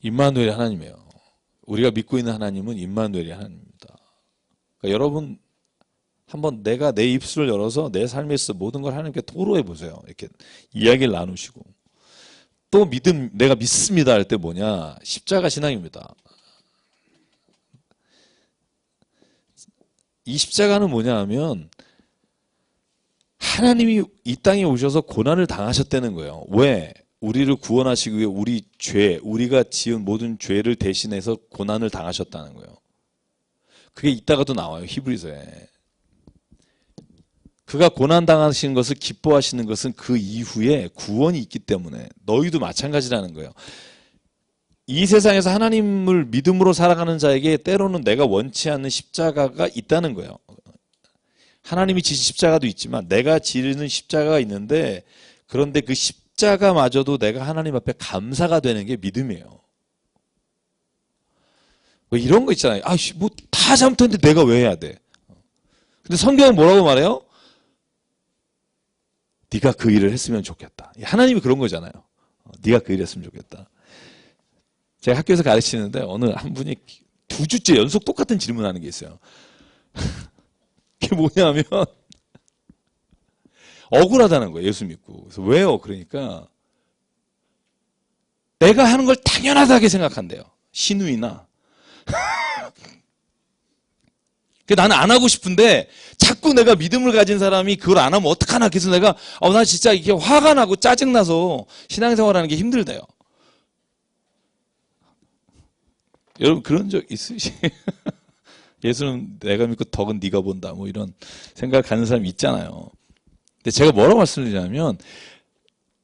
임마누엘이 하나님이에요. 우리가 믿고 있는 하나님은 임마누엘이 하나님입니다. 그러니까 여러분 한번 내가 내 입술을 열어서 내 삶에 있어 모든 걸 하나님께 토로해 보세요. 이렇게 이야기를 나누시고 또 내가 믿습니다 할 때 뭐냐? 십자가 신앙입니다. 이 십자가는 뭐냐 하면 하나님이 이 땅에 오셔서 고난을 당하셨다는 거예요. 왜? 우리를 구원하시기 위해 우리가 지은 모든 죄를 대신해서 고난을 당하셨다는 거예요. 그게 이따가도 나와요. 히브리서에. 그가 고난당하시는 것을 기뻐하시는 것은 그 이후에 구원이 있기 때문에 너희도 마찬가지라는 거예요. 이 세상에서 하나님을 믿음으로 살아가는 자에게 때로는 내가 원치 않는 십자가가 있다는 거예요. 하나님이 지신 십자가도 있지만 내가 지르는 십자가가 있는데, 그런데 그 십자가마저도 내가 하나님 앞에 감사가 되는 게 믿음이에요. 뭐 이런 거 있잖아요. 뭐 다 잘못했는데 내가 왜 해야 돼? 근데 성경은 뭐라고 말해요? 네가 그 일을 했으면 좋겠다. 하나님이 그런 거잖아요. 네가 그 일을 했으면 좋겠다. 제가 학교에서 가르치는데 어느 한 분이 2주째 연속 똑같은 질문하는 게 있어요. 그게 뭐냐면 억울하다는 거예요. 예수 믿고. 그래서 왜요? 그러니까 내가 하는 걸 당연하다게 생각한대요. 신우이나. 나는 안 하고 싶은데 자꾸 내가 믿음을 가진 사람이 그걸 안 하면 어떡하나. 그래서 내가 나 진짜 이게 화가 나고 짜증나서 신앙생활하는 게 힘들대요. 여러분 그런 적 있으시죠? 예수는 내가 믿고 덕은 네가 본다. 뭐 이런 생각을 갖는 사람이 있잖아요. 근데 제가 뭐라고 말씀드리냐면,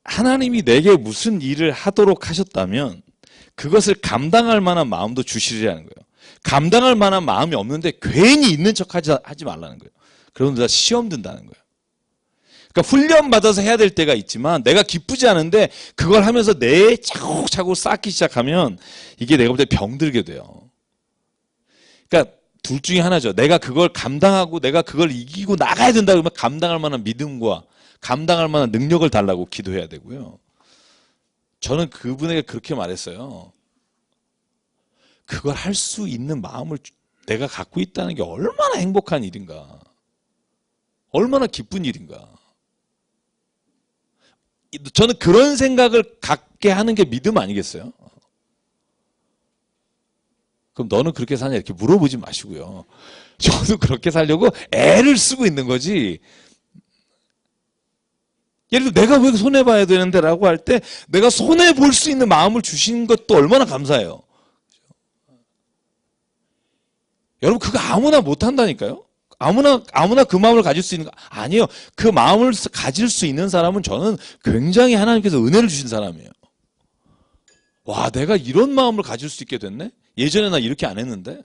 하나님이 내게 무슨 일을 하도록 하셨다면 그것을 감당할 만한 마음도 주시리라는 거예요. 감당할 만한 마음이 없는데 괜히 있는 척 하지 말라는 거예요. 그러면 시험 든다는 거예요. 그러니까 훈련받아서 해야 될 때가 있지만 내가 기쁘지 않은데 그걸 하면서 내 차곡차곡 쌓기 시작하면 이게 내가 볼 때 병들게 돼요. 그러니까 둘 중에 하나죠. 내가 그걸 감당하고 내가 그걸 이기고 나가야 된다 그러면 감당할 만한 믿음과 감당할 만한 능력을 달라고 기도해야 되고요. 저는 그분에게 그렇게 말했어요. 그걸 할 수 있는 마음을 내가 갖고 있다는 게 얼마나 행복한 일인가. 얼마나 기쁜 일인가. 저는 그런 생각을 갖게 하는 게 믿음 아니겠어요? 그럼 너는 그렇게 사냐 이렇게 물어보지 마시고요. 저도 그렇게 살려고 애를 쓰고 있는 거지. 예를 들어 내가 왜 손해봐야 되는데 라고 할 때 내가 손해볼 수 있는 마음을 주신 것도 얼마나 감사해요. 여러분 그거 아무나 못한다니까요. 아무나 그 마음을 가질 수 있는 거 아니에요. 그 마음을 가질 수 있는 사람은 저는 굉장히 하나님께서 은혜를 주신 사람이에요. 와, 내가 이런 마음을 가질 수 있게 됐네? 예전에 나 이렇게 안 했는데?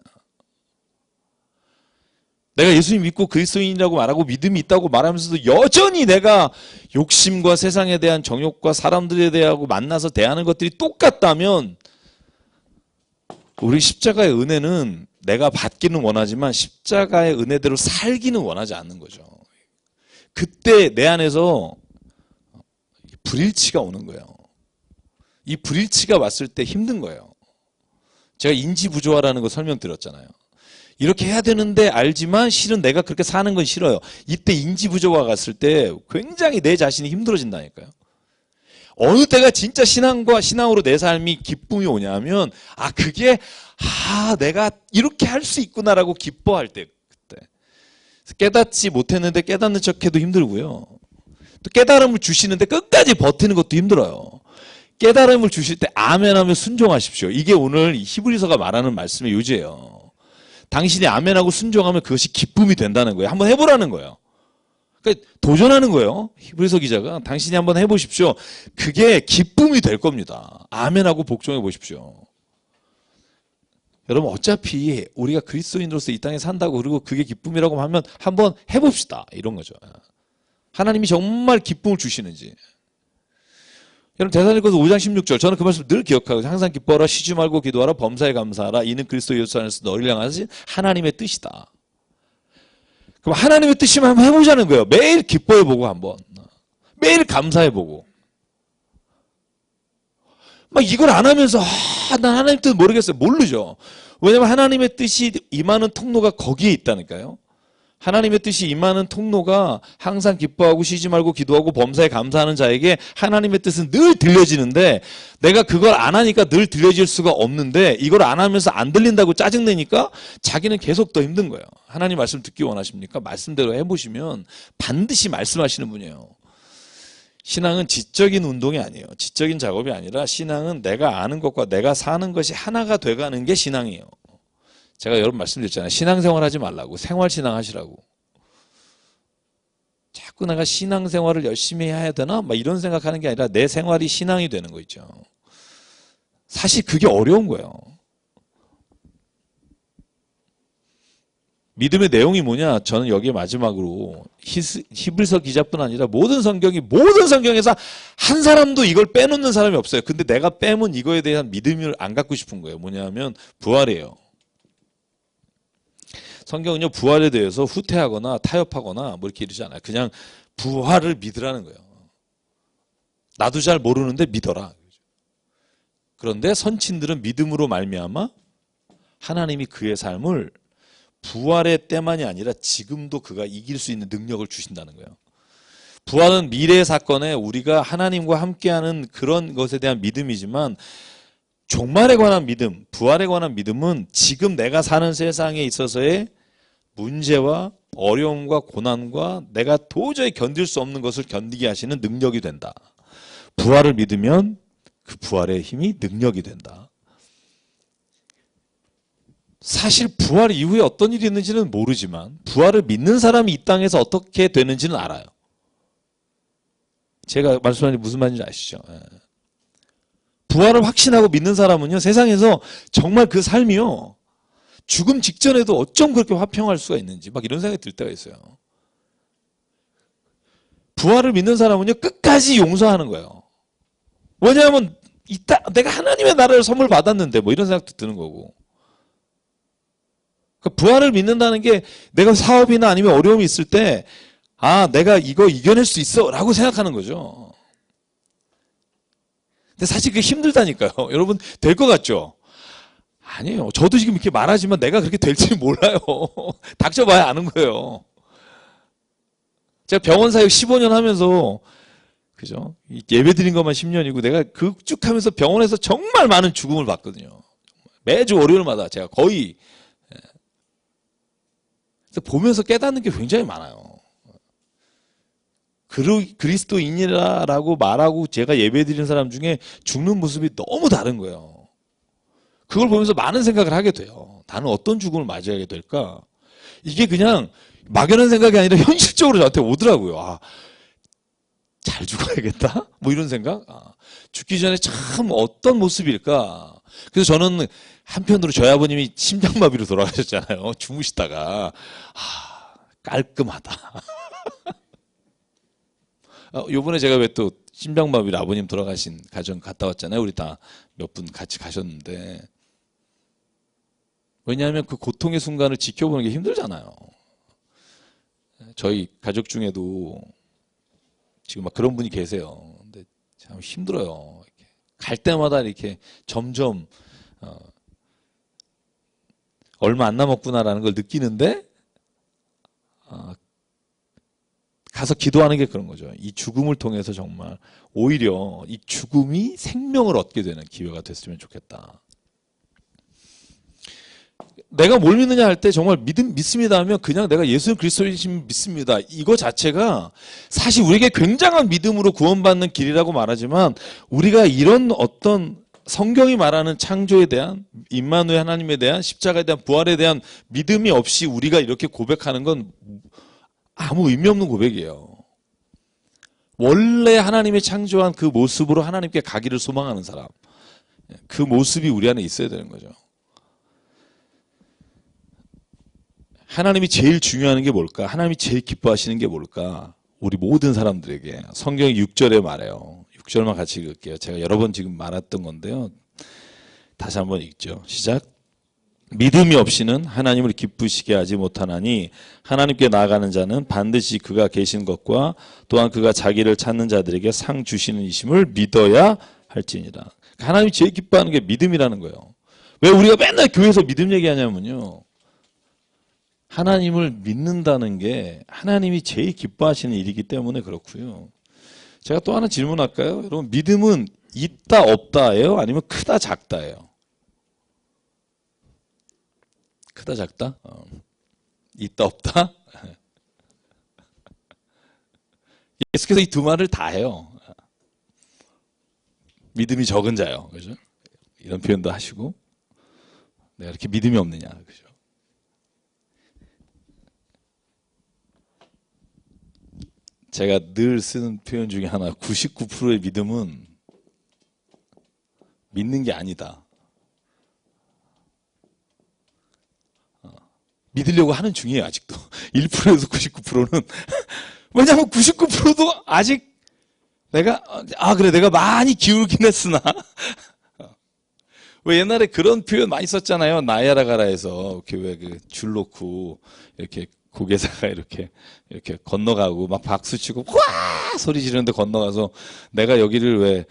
내가 예수님 믿고 그리스도인이라고 말하고 믿음이 있다고 말하면서도 여전히 내가 욕심과 세상에 대한 정욕과 사람들에 대하고 만나서 대하는 것들이 똑같다면 우리 십자가의 은혜는 내가 받기는 원하지만 십자가의 은혜대로 살기는 원하지 않는 거죠. 그때 내 안에서 불일치가 오는 거예요. 이 불일치가 왔을 때 힘든 거예요. 제가 인지부조화라는 거 설명드렸잖아요. 이렇게 해야 되는데 알지만 실은 내가 그렇게 사는 건 싫어요. 이때 인지부조화가 갔을 때 굉장히 내 자신이 힘들어진다니까요. 어느 때가 진짜 신앙으로 내 삶이 기쁨이 오냐면 그게 내가 이렇게 할 수 있구나라고 기뻐할 때, 그때 깨닫지 못했는데 깨닫는 척해도 힘들고요. 또 깨달음을 주시는데 끝까지 버티는 것도 힘들어요. 깨달음을 주실 때 아멘하며 순종하십시오. 이게 오늘 히브리서가 말하는 말씀의 요지예요. 당신이 아멘하고 순종하면 그것이 기쁨이 된다는 거예요. 한번 해보라는 거예요. 그러니까 도전하는 거예요. 히브리서 기자가 당신이 한번 해보십시오. 그게 기쁨이 될 겁니다. 아멘하고 복종해 보십시오. 여러분 어차피 우리가 그리스도인으로서 이 땅에 산다고 그리고 그게 기쁨이라고 하면 한번 해봅시다. 이런 거죠. 하나님이 정말 기쁨을 주시는지. 여러분 데살로니가서 5장 16절 저는 그 말씀 늘 기억하고 항상 기뻐하라 쉬지 말고 기도하라 범사에 감사하라 이는 그리스도 예수 안에서 너희를 향하신 하나님의 뜻이다. 그럼 하나님의 뜻이면 한번 해보자는 거예요. 매일 기뻐해보고 한번 매일 감사해보고 막 이걸 안 하면서 난 하나님 뜻 모르겠어요. 모르죠. 왜냐하면 하나님의 뜻이 임하는 통로가 거기에 있다니까요. 하나님의 뜻이 임하는 통로가 항상 기뻐하고 쉬지 말고 기도하고 범사에 감사하는 자에게 하나님의 뜻은 늘 들려지는데 내가 그걸 안 하니까 늘 들려질 수가 없는데 이걸 안 하면서 안 들린다고 짜증내니까 자기는 계속 더 힘든 거예요. 하나님 말씀 듣기 원하십니까? 말씀대로 해보시면 반드시 말씀하시는 분이에요. 신앙은 지적인 운동이 아니에요. 지적인 작업이 아니라 신앙은 내가 아는 것과 내가 사는 것이 하나가 돼가는 게 신앙이에요. 제가 여러 번 말씀드렸잖아요. 신앙생활 하지 말라고. 생활신앙 하시라고. 자꾸 내가 신앙생활을 열심히 해야 되나? 막 이런 생각하는 게 아니라 내 생활이 신앙이 되는 거 있죠. 사실 그게 어려운 거예요. 믿음의 내용이 뭐냐? 저는 여기에 마지막으로 히브리서 기자뿐 아니라 모든 성경에서 한 사람도 이걸 빼놓는 사람이 없어요. 근데 내가 빼면 이거에 대한 믿음을 안 갖고 싶은 거예요. 뭐냐면 부활이에요. 성경은요, 부활에 대해서 후퇴하거나 타협하거나 뭐 이렇게 이러지 않아요. 그냥 부활을 믿으라는 거예요. 나도 잘 모르는데 믿어라. 그런데 선친들은 믿음으로 말미암아 하나님이 그의 삶을 부활의 때만이 아니라 지금도 그가 이길 수 있는 능력을 주신다는 거예요. 부활은 미래의 사건에 우리가 하나님과 함께하는 그런 것에 대한 믿음이지만 종말에 관한 믿음, 부활에 관한 믿음은 지금 내가 사는 세상에 있어서의 문제와 어려움과 고난과 내가 도저히 견딜 수 없는 것을 견디게 하시는 능력이 된다. 부활을 믿으면 그 부활의 힘이 능력이 된다. 사실 부활 이후에 어떤 일이 있는지는 모르지만 부활을 믿는 사람이 이 땅에서 어떻게 되는지는 알아요. 제가 말씀하는 게 무슨 말인지 아시죠? 부활을 확신하고 믿는 사람은요, 세상에서 정말 그 삶이요, 죽음 직전에도 어쩜 그렇게 화평할 수가 있는지 막 이런 생각이 들 때가 있어요. 부활을 믿는 사람은요, 끝까지 용서하는 거예요. 왜냐하면 내가 하나님의 나라를 선물 받았는데 뭐 이런 생각도 드는 거고. 부활을 믿는다는 게 내가 사업이나 아니면 어려움이 있을 때 내가 이거 이겨낼 수 있어 라고 생각하는 거죠. 근데 사실 그게 힘들다니까요. 여러분, 될 것 같죠? 아니에요. 저도 지금 이렇게 말하지만 내가 그렇게 될지 몰라요. 닥쳐봐야 아는 거예요. 제가 병원 사역 15년 하면서, 그죠? 예배 드린 것만 10년이고 내가 그 쭉 하면서 병원에서 정말 많은 죽음을 봤거든요. 매주 월요일마다 제가 거의 보면서 깨닫는 게 굉장히 많아요. 그리스도인이라고 말하고 제가 예배드리는 사람 중에 죽는 모습이 너무 다른 거예요. 그걸 보면서 많은 생각을 하게 돼요. 나는 어떤 죽음을 맞이하게 될까? 이게 그냥 막연한 생각이 아니라 현실적으로 저한테 오더라고요. 잘 죽어야겠다? 뭐 이런 생각? 죽기 전에 참 어떤 모습일까? 그래서 저는 한편으로 저희 아버님이 심장마비로 돌아가셨잖아요. 주무시다가 깔끔하다. 요번에 제가 왜 또 심장마비로 아버님 돌아가신 가정 갔다 왔잖아요. 우리 다 몇 분 같이 가셨는데. 왜냐하면 그 고통의 순간을 지켜보는 게 힘들잖아요. 저희 가족 중에도 지금 막 그런 분이 계세요. 근데 참 힘들어요. 갈 때마다 이렇게 점점 얼마 안 남았구나라는 걸 느끼는데 가서 기도하는 게 그런 거죠. 이 죽음을 통해서 정말 오히려 이 죽음이 생명을 얻게 되는 기회가 됐으면 좋겠다. 내가 뭘 믿느냐 할 때 정말 믿습니다 하면 그냥 내가 예수 그리스도이신 믿습니다. 이거 자체가 사실 우리에게 굉장한 믿음으로 구원받는 길이라고 말하지만 우리가 이런 어떤 성경이 말하는 창조에 대한 임마누엘 하나님에 대한 십자가에 대한 부활에 대한 믿음이 없이 우리가 이렇게 고백하는 건 아무 의미 없는 고백이에요. 원래 하나님이 창조한 그 모습으로 하나님께 가기를 소망하는 사람, 그 모습이 우리 안에 있어야 되는 거죠. 하나님이 제일 중요한 게 뭘까? 하나님이 제일 기뻐하시는 게 뭘까? 우리 모든 사람들에게 성경이 6절에 말해요. 6절만 같이 읽을게요. 제가 여러 번 지금 말했던 건데요. 다시 한번 읽죠. 시작. 믿음이 없이는 하나님을 기쁘시게 하지 못하나니 하나님께 나아가는 자는 반드시 그가 계신 것과 또한 그가 자기를 찾는 자들에게 상 주시는 이심을 믿어야 할지니라. 하나님이 제일 기뻐하는 게 믿음이라는 거예요. 왜 우리가 맨날 교회에서 믿음 얘기하냐면요. 하나님을 믿는다는 게 하나님이 제일 기뻐하시는 일이기 때문에 그렇고요. 제가 또 하나 질문할까요? 여러분, 믿음은 있다 없다예요? 아니면 크다 작다예요? 크다 작다? 있다 없다? 예수께서 이 두 말을 다 해요. 믿음이 적은 자요. 그죠? 이런 표현도 하시고 내가 이렇게 믿음이 없느냐. 그죠? 제가 늘 쓰는 표현 중에 하나, 99%의 믿음은 믿는 게 아니다. 믿으려고 하는 중이에요, 아직도. 1%에서 99%는. 왜냐하면 99%도 아직 내가, 그래, 내가 많이 기울긴 했으나. 왜 옛날에 그런 표현 많이 썼잖아요. 나야라가라에서 교회 그 줄 놓고 이렇게 고개사가 이렇게 건너가고 막 박수 치고 와 소리 지르는데 건너가서 내가 여기를 왜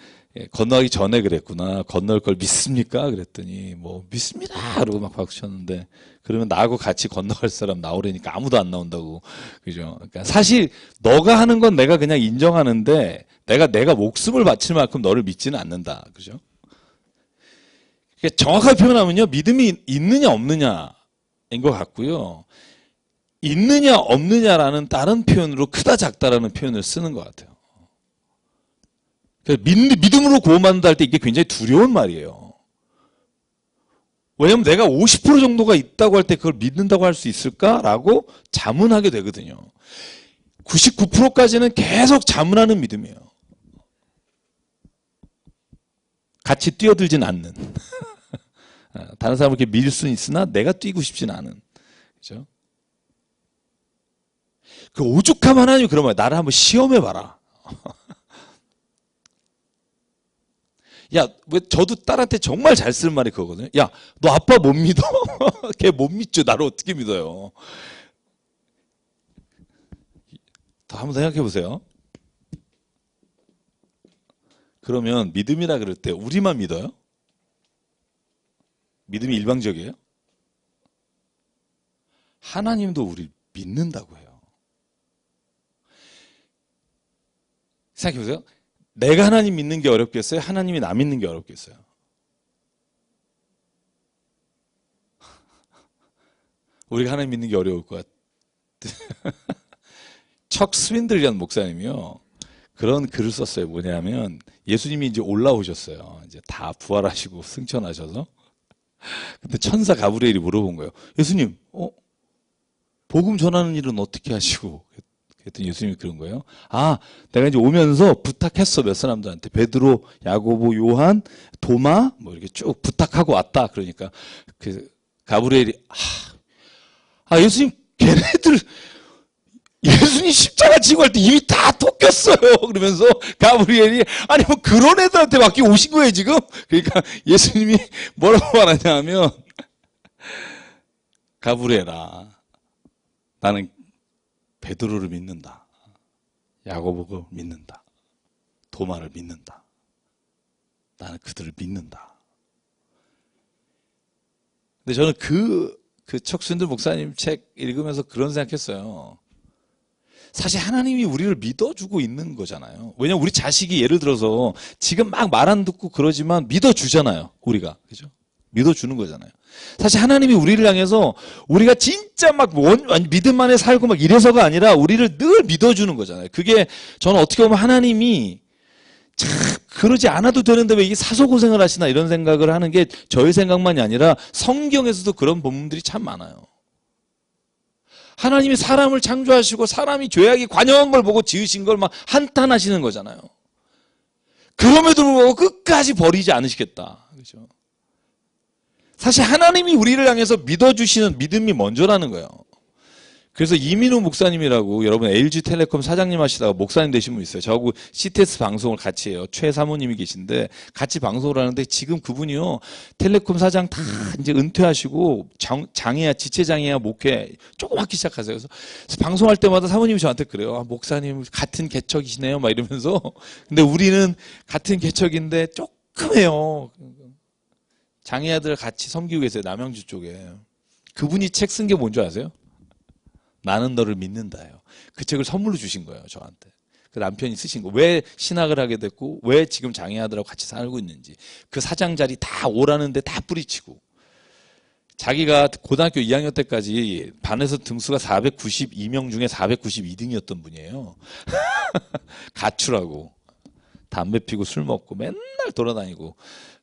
건너가기 전에 그랬구나. 건널 걸 믿습니까? 그랬더니 뭐 믿습니다. 그러고 막 박수 쳤는데 그러면 나하고 같이 건너갈 사람 나오려니까 아무도 안 나온다고. 그죠? 그러니까 사실 너가 하는 건 내가 그냥 인정하는데 내가 목숨을 바칠 만큼 너를 믿지는 않는다. 그죠? 정확하게 표현하면요. 믿음이 있느냐 없느냐인 것 같고요. 있느냐 없느냐라는 다른 표현으로 크다 작다라는 표현을 쓰는 것 같아요. 믿음으로 구원받는다 할 때 이게 굉장히 두려운 말이에요. 왜냐하면 내가 50% 정도가 있다고 할 때 그걸 믿는다고 할 수 있을까라고 자문하게 되거든요. 99%까지는 계속 자문하는 믿음이에요. 같이 뛰어들진 않는. 다른 사람을 이렇게 밀 수는 있으나 내가 뛰고 싶진 않은. 그죠? 그 오죽하면 하나님이 그런 말, 나를 한번 시험해봐라. 야, 왜 저도 딸한테 정말 잘 쓰는 말이 그거거든요. 야, 너 아빠 못 믿어? 걔 못 믿죠. 나를 어떻게 믿어요? 더 한번 생각해 보세요. 그러면 믿음이라 그럴 때 우리만 믿어요? 믿음이 일방적이에요? 하나님도 우리 믿는다고 해요. 생각해 보세요. 내가 하나님 믿는 게 어렵겠어요? 하나님이 나 믿는 게 어렵겠어요? 우리가 하나님 믿는 게 어려울 것 같아. 척 스윈들이라는 목사님이요. 그런 글을 썼어요. 뭐냐면 예수님이 이제 올라오셨어요. 이제 다 부활하시고 승천하셔서. 근데 천사 가브리엘이 물어본 거예요. 예수님, 복음 전하는 일은 어떻게 하시고? 그랬더니 예수님이 그런 거예요. 내가 이제 오면서 부탁했어. 몇 사람들한테. 베드로, 야고보, 요한, 도마 뭐 이렇게 쭉 부탁하고 왔다. 그러니까 그 가브리엘이 예수님 걔네들 예수님 십자가 지고 할 때 이미 다 토꼈어요. 그러면서 가브리엘이 아니 뭐 그런 애들한테 맡기 오신 거예요 지금? 그러니까 예수님이 뭐라고 말하냐 하면 가브리엘아 나는 베드로를 믿는다. 야고보를 믿는다. 도마를 믿는다. 나는 그들을 믿는다. 근데 저는 그 척순들 목사님 책 읽으면서 그런 생각했어요. 사실 하나님이 우리를 믿어주고 있는 거잖아요. 왜냐면 우리 자식이 예를 들어서 지금 막 말 안 듣고 그러지만 믿어주잖아요. 우리가. 그죠? 믿어주는 거잖아요. 사실 하나님이 우리를 향해서 우리가 진짜 막 믿음 안에 살고 막 이래서가 아니라 우리를 늘 믿어주는 거잖아요. 그게 저는 어떻게 보면 하나님이 참 그러지 않아도 되는데 왜 이게 사소고생을 하시나 이런 생각을 하는 게 저의 생각만이 아니라 성경에서도 그런 본문들이 참 많아요. 하나님이 사람을 창조하시고 사람이 죄악이 관영한 걸 보고 지으신 걸 막 한탄하시는 거잖아요. 그럼에도 불구하고 끝까지 버리지 않으시겠다. 그렇죠? 사실 하나님이 우리를 향해서 믿어주시는 믿음이 먼저라는 거예요. 그래서 이민우 목사님이라고 여러분 LG텔레콤 사장님 하시다가 목사님 되신 분 있어요. 저하고 CTS 방송을 같이 해요. 최 사모님이 계신데 같이 방송을 하는데 지금 그분이요. 텔레콤 사장 다 이제 은퇴하시고 장애야, 지체장애야, 목회 조금 하기 시작하세요. 그래서 방송할 때마다 사모님이 저한테 그래요. 목사님 같은 개척이시네요. 막 이러면서. 근데 우리는 같은 개척인데 조금 해요. 장애아들 같이 섬기고 계세요. 남양주 쪽에. 그분이 책 쓴 게 뭔지 아세요? 나는 너를 믿는다요. 그 책을 선물로 주신 거예요, 저한테. 그 남편이 쓰신 거. 왜 신학을 하게 됐고, 왜 지금 장애아들하고 같이 살고 있는지. 그 사장 자리 다 오라는데 다 뿌리치고. 자기가 고등학교 2학년 때까지 반에서 등수가 492명 중에 492등이었던 분이에요. 가출하고, 담배 피고 술 먹고 맨날 돌아다니고.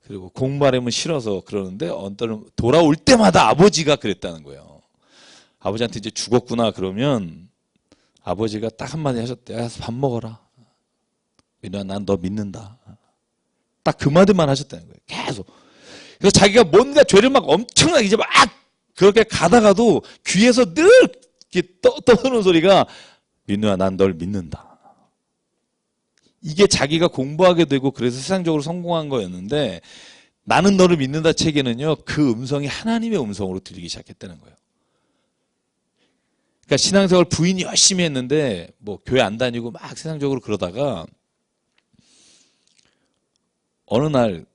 그리고 공부하려면 싫어서 그러는데, 돌아올 때마다 아버지가 그랬다는 거예요. 아버지한테 이제 죽었구나 그러면 아버지가 딱 한마디 하셨대요. 가서 밥 먹어라. 민우야, 난 너 믿는다. 딱 그 마디만 하셨다는 거예요. 계속. 그래서 자기가 뭔가 죄를 막 엄청나게 이제 막 그렇게 가다가도 귀에서 늘 이렇게 떠드는 소리가 민우야, 난 널 믿는다. 이게 자기가 공부하게 되고 그래서 세상적으로 성공한 거였는데 나는 너를 믿는다 책에는요. 그 음성이 하나님의 음성으로 들리기 시작했다는 거예요. 그러니까 신앙생활 부인이 열심히 했는데 뭐 교회 안 다니고 막 세상적으로 그러다가 어느 날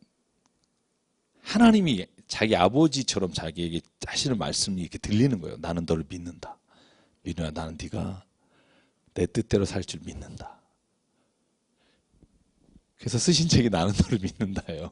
하나님이 자기 아버지처럼 자기에게 하시는 말씀이 이렇게 들리는 거예요. 나는 너를 믿는다. 민우야, 나는 네가 내 뜻대로 살 줄 믿는다. 그래서 쓰신 책이 나는 너를 믿는다예요.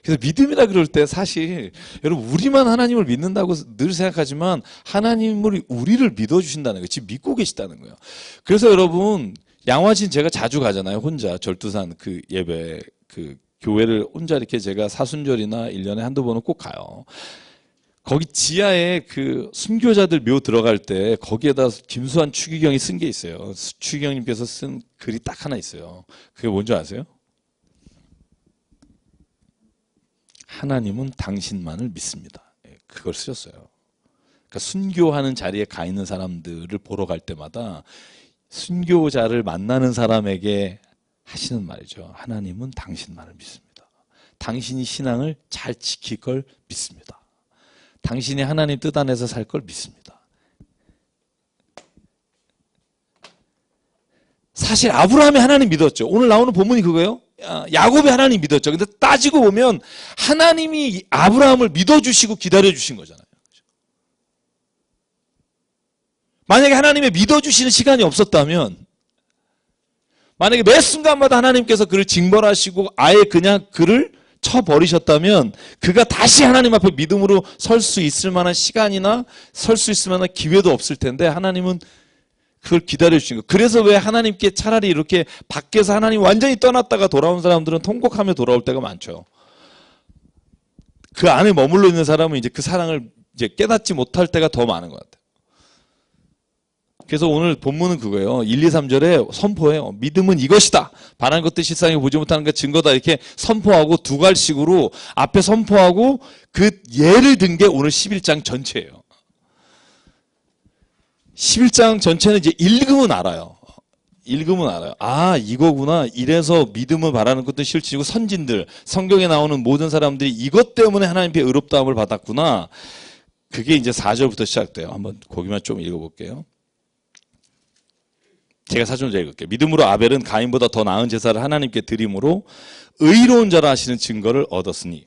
그래서 믿음이라 그럴 때 사실 여러분 우리만 하나님을 믿는다고 늘 생각하지만 하나님을 우리를 믿어주신다는 거예요. 지금 믿고 계시다는 거예요. 그래서 여러분 양화진 제가 자주 가잖아요. 혼자 절두산 그 예배 그 교회를 혼자 이렇게 제가 사순절이나 1년에 한두 번은 꼭 가요. 거기 지하에 그 순교자들 묘 들어갈 때 거기에다 김수환 추기경이 쓴 게 있어요. 추기경님께서 쓴 글이 딱 하나 있어요. 그게 뭔지 아세요? 하나님은 당신만을 믿습니다. 그걸 쓰셨어요. 그러니까 순교하는 자리에 가 있는 사람들을 보러 갈 때마다 순교자를 만나는 사람에게 하시는 말이죠. 하나님은 당신만을 믿습니다. 당신이 신앙을 잘 지킬 걸 믿습니다. 당신이 하나님 뜻 안에서 살 걸 믿습니다. 사실 아브라함이 하나님 믿었죠. 오늘 나오는 본문이 그거예요. 야곱이 하나님 믿었죠. 근데 따지고 보면 하나님이 아브라함을 믿어주시고 기다려주신 거잖아요. 만약에 하나님의 믿어주시는 시간이 없었다면 만약에 매 순간마다 하나님께서 그를 징벌하시고 아예 그냥 그를 쳐버리셨다면 그가 다시 하나님 앞에 믿음으로 설 수 있을 만한 시간이나 설 수 있을 만한 기회도 없을 텐데 하나님은 그걸 기다려주신 거예요. 그래서 왜 하나님께 차라리 이렇게 밖에서 하나님 완전히 떠났다가 돌아온 사람들은 통곡하며 돌아올 때가 많죠. 그 안에 머물러 있는 사람은 이제 그 사랑을 이제 깨닫지 못할 때가 더 많은 것 같아요. 그래서 오늘 본문은 그거예요. 1, 2, 3절에 선포해요. 믿음은 이것이다. 바라는 것들 실상에 보지 못하는 것 증거다. 이렇게 선포하고 두 갈식으로 앞에 선포하고 그 예를 든 게 오늘 11장 전체예요. 11장 전체는 이제 읽으면 알아요. 읽으면 알아요. 아, 이거구나. 이래서 믿음을 바라는 것도 실치고 선진들, 성경에 나오는 모든 사람들이 이것 때문에 하나님께 의롭다함을 받았구나. 그게 이제 4절부터 시작돼요. 한번 거기만 좀 읽어볼게요. 제가 4절 읽을게요. 믿음으로 아벨은 가인보다 더 나은 제사를 하나님께 드림으로 의로운 자라 하시는 증거를 얻었으니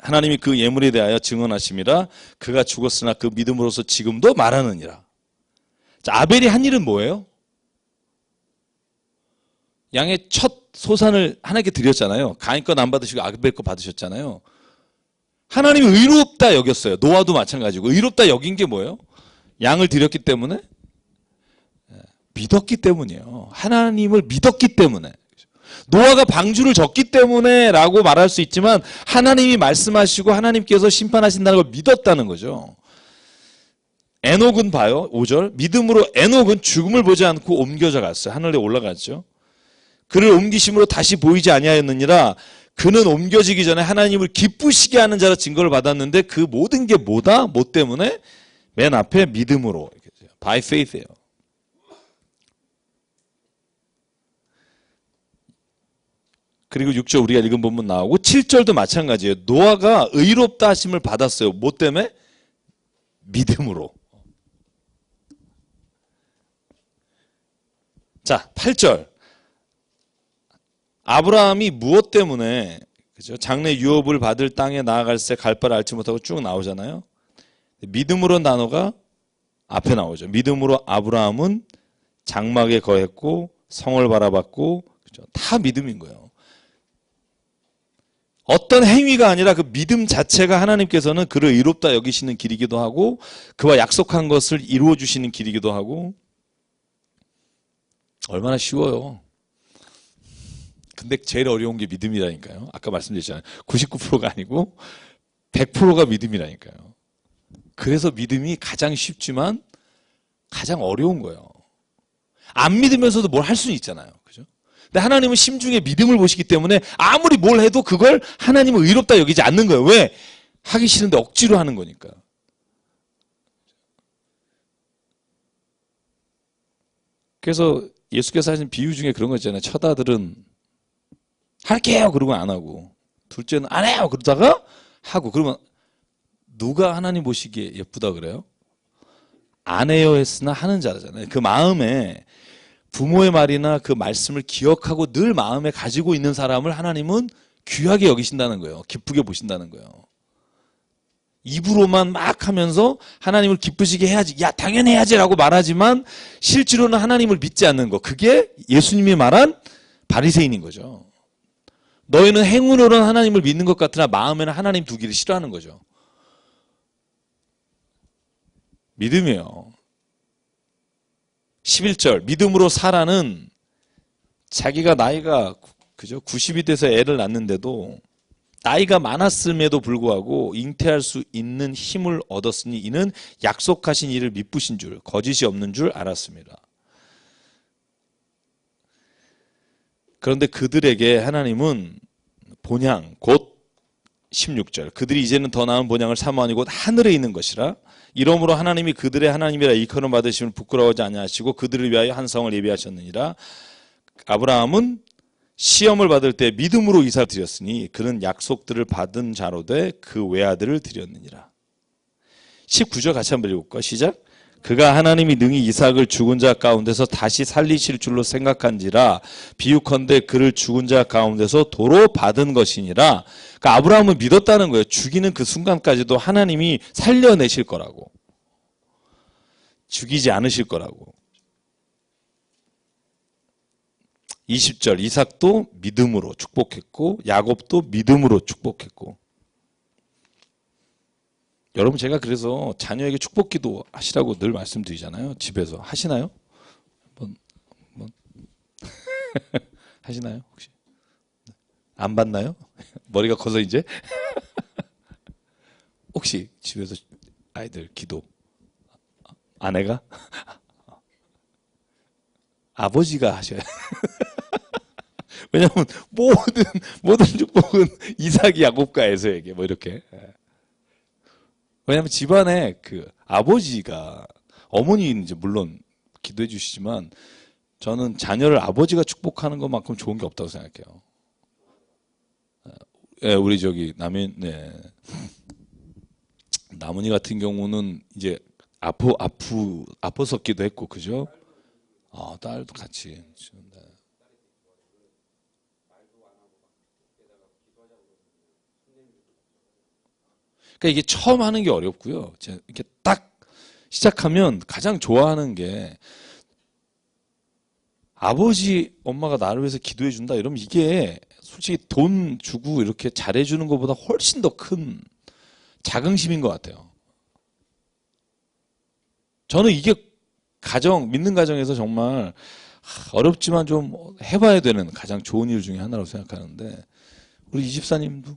하나님이 그 예물에 대하여 증언하심이라 그가 죽었으나 그 믿음으로서 지금도 말하느니라. 자, 아벨이 한 일은 뭐예요? 양의 첫 소산을 하나님께 드렸잖아요. 가인 건 안 받으시고 아벨 거 받으셨잖아요. 하나님이 의롭다 여겼어요. 노아도 마찬가지고 의롭다 여긴 게 뭐예요? 양을 드렸기 때문에 믿었기 때문이에요. 하나님을 믿었기 때문에. 노아가 방주를 졌기 때문에 라고 말할 수 있지만 하나님이 말씀하시고 하나님께서 심판하신다는 걸 믿었다는 거죠. 에녹은 봐요. 5절. 믿음으로 에녹은 죽음을 보지 않고 옮겨져 갔어요. 하늘에 올라갔죠. 그를 옮기심으로 다시 보이지 아니하였느니라. 그는 옮겨지기 전에 하나님을 기쁘시게 하는 자라 증거를 받았는데 그 모든 게 뭐다? 뭐 때문에? 맨 앞에 믿음으로. By faith예요. 그리고 6절 우리가 읽은 본문 나오고 7절도 마찬가지예요. 노아가 의롭다 하심을 받았어요. 뭐 때문에? 믿음으로. 자, 8절. 아브라함이 무엇 때문에 그죠? 장래 유업을 받을 땅에 나아갈새 갈 바를 알지 못하고 쭉 나오잖아요. 믿음으로 단어가 앞에 나오죠. 믿음으로 아브라함은 장막에 거했고 성을 바라봤고 그죠? 다 믿음인 거예요. 어떤 행위가 아니라 그 믿음 자체가 하나님께서는 그를 의롭다 여기시는 길이기도 하고 그와 약속한 것을 이루어 주시는 길이기도 하고 얼마나 쉬워요. 근데 제일 어려운 게 믿음이라니까요. 아까 말씀드렸잖아요. 99%가 아니고 100%가 믿음이라니까요. 그래서 믿음이 가장 쉽지만 가장 어려운 거예요. 안 믿으면서도 뭘 할 수는 있잖아요. 그죠? 근데 하나님은 심중에 믿음을 보시기 때문에 아무리 뭘 해도 그걸 하나님은 의롭다 여기지 않는 거예요. 왜? 하기 싫은데 억지로 하는 거니까. 그래서 예수께서 하신 비유 중에 그런 거 있잖아요. 첫 아들은 할게요 그러고 안 하고, 둘째는 안 해요 그러다가 하고. 그러면 누가 하나님 보시기에 예쁘다 그래요? 안 해요 했으나 하는 자잖아요. 그 마음에 부모의 말이나 그 말씀을 기억하고 늘 마음에 가지고 있는 사람을 하나님은 귀하게 여기신다는 거예요. 기쁘게 보신다는 거예요. 입으로만 막 하면서 하나님을 기쁘시게 해야지, 야 당연히 해야지 라고 말하지만 실제로는 하나님을 믿지 않는 거, 그게 예수님이 말한 바리새인인 거죠. 너희는 행위로는 하나님을 믿는 것 같으나 마음에는 하나님 두기를 싫어하는 거죠. 믿음이에요. 11절 믿음으로 사라는 자기가 나이가 그죠? 90이 돼서 애를 낳는데도 나이가 많았음에도 불구하고 잉태할 수 있는 힘을 얻었으니 이는 약속하신 이를 미쁘신 줄, 거짓이 없는 줄 알았습니다. 그런데 그들에게 하나님은 본향, 곧 16절 그들이 이제는 더 나은 본향을 사모하니 곧 하늘에 있는 것이라. 이러므로 하나님이 그들의 하나님이라 일컬음 받으심을 부끄러워하지 아니하시고 그들을 위하여 한 성을 예비하셨느니라. 아브라함은 시험을 받을 때 믿음으로 이삭을 드렸으니 그는 약속들을 받은 자로 돼 그 외아들을 드렸느니라. 19절 같이 한번 읽어볼까? 시작. 그가 하나님이 능히 이삭을 죽은 자 가운데서 다시 살리실 줄로 생각한지라 비유컨대 그를 죽은 자 가운데서 도로 받은 것이니라. 그러니까 아브라함은 믿었다는 거예요. 죽이는 그 순간까지도 하나님이 살려내실 거라고, 죽이지 않으실 거라고. 20절 이삭도 믿음으로 축복했고 야곱도 믿음으로 축복했고. 여러분 제가 그래서 자녀에게 축복기도 하시라고 늘 말씀드리잖아요. 집에서 하시나요? 한번 하시나요? 혹시 안 받나요? 머리가 커서 이제 혹시 집에서 아이들 기도 아내가 아버지가 하셔요. 왜냐하면 모든 축복은 이삭이 야곱과 에서에게 뭐 이렇게. 왜냐하면 집안에 그 아버지가, 어머니는 이제 물론 기도해 주시지만 저는 자녀를 아버지가 축복하는 것만큼 좋은 게 없다고 생각해요. 예, 우리 저기 나문이 같은 경우는 이제 아팠었기도 했고, 그죠? 딸도 같이. 그러니까 이게 처음 하는 게 어렵고요. 이렇게 딱 시작하면 가장 좋아하는 게 아버지, 엄마가 나를 위해서 기도해 준다 이러면 이게 솔직히 돈 주고 이렇게 잘해 주는 것보다 훨씬 더 큰 자긍심인 것 같아요. 저는 이게 믿는 가정에서 정말 어렵지만 좀 해봐야 되는 가장 좋은 일 중에 하나라고 생각하는데, 우리 이 집사님도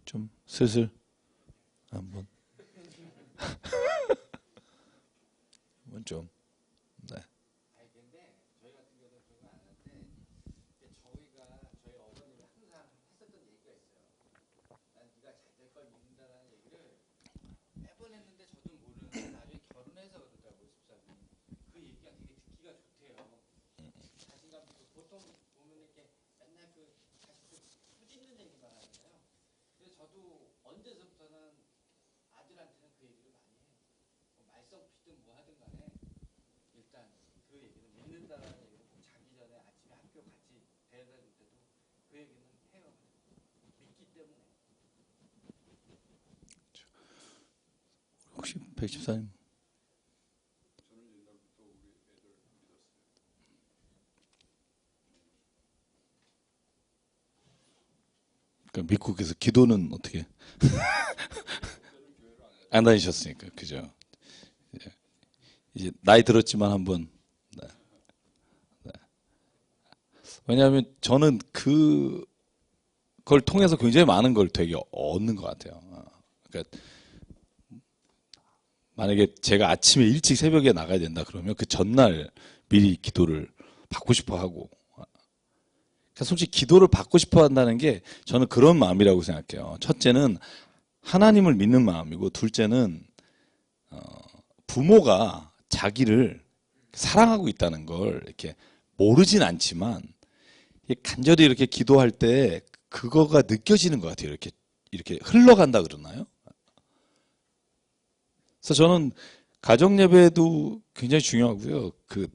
좀 슬슬 한번 좀. 네. 혹시 백집사님? 그러니까 미국에서 기도는 어떻게 안 다니셨으니까, 그죠? 이제 나이 들었지만 한번. 네. 네. 왜냐하면 저는 그걸 통해서 굉장히 많은 걸 되게 얻는 것 같아요. 그러니까 만약에 제가 아침에 일찍 새벽에 나가야 된다 그러면 그 전날 미리 기도를 받고 싶어 하고. 그러니까 솔직히 기도를 받고 싶어 한다는 게 저는 그런 마음이라고 생각해요. 첫째는 하나님을 믿는 마음이고, 둘째는 부모가 자기를 사랑하고 있다는 걸 이렇게 모르진 않지만 간절히 이렇게 기도할 때 그거가 느껴지는 것 같아요. 이렇게 흘러간다 그러나요? 그래서 저는 가정 예배도 굉장히 중요하고요. 그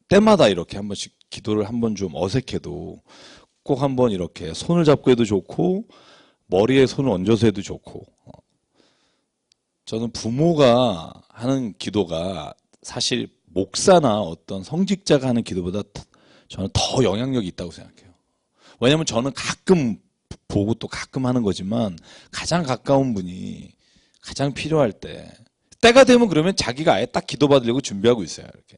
때마다 이렇게 한 번씩 기도를 한번 좀 어색해도 꼭 한번 이렇게 손을 잡고 해도 좋고 머리에 손을 얹어서 해도 좋고. 저는 부모가 하는 기도가 사실 목사나 어떤 성직자가 하는 기도보다 저는 더 영향력이 있다고 생각해요. 왜냐하면 저는 가끔 보고 또 가끔 하는 거지만 가장 가까운 분이 가장 필요할 때가 되면 그러면 자기가 아예 딱 기도받으려고 준비하고 있어요. 이렇게.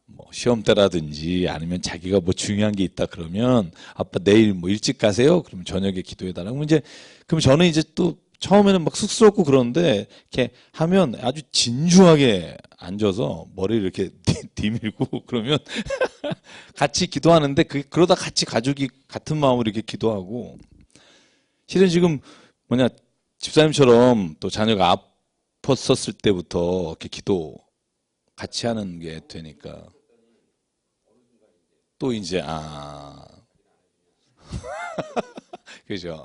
뭐 시험 때라든지 아니면 자기가 뭐 중요한 게 있다 그러면 아빠 내일 뭐 일찍 가세요? 그러면 저녁에 기도해달라고. 그럼 저는 이제 또 처음에는 막 쑥스럽고 그러는데 이렇게 하면 아주 진중하게 앉아서 머리를 이렇게 디밀고 그러면 같이 기도하는데 그러다 같이 가족이 같은 마음으로 이렇게 기도하고. 실은 지금 집사님처럼 또 자녀가 아팠었을 때부터 이렇게 기도 같이 하는 게 되니까 또 이제 그죠.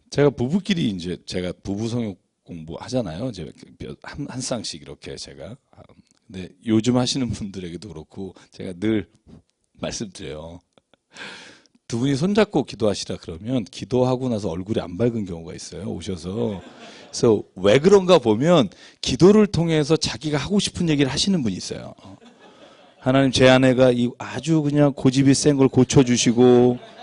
제가 부부끼리 이제 제가 부부 성역 공부 하잖아요. 제가 한 쌍씩 이렇게 제가. 근데 요즘 하시는 분들에게도 그렇고 제가 늘 말씀드려요. 두 분이 손잡고 기도하시라 그러면 기도하고 나서 얼굴이 안 밝은 경우가 있어요. 오셔서. 그래서 왜 그런가 보면 기도를 통해서 자기가 하고 싶은 얘기를 하시는 분이 있어요. 하나님, 제 아내가 아주 그냥 고집이 센 걸 고쳐주시고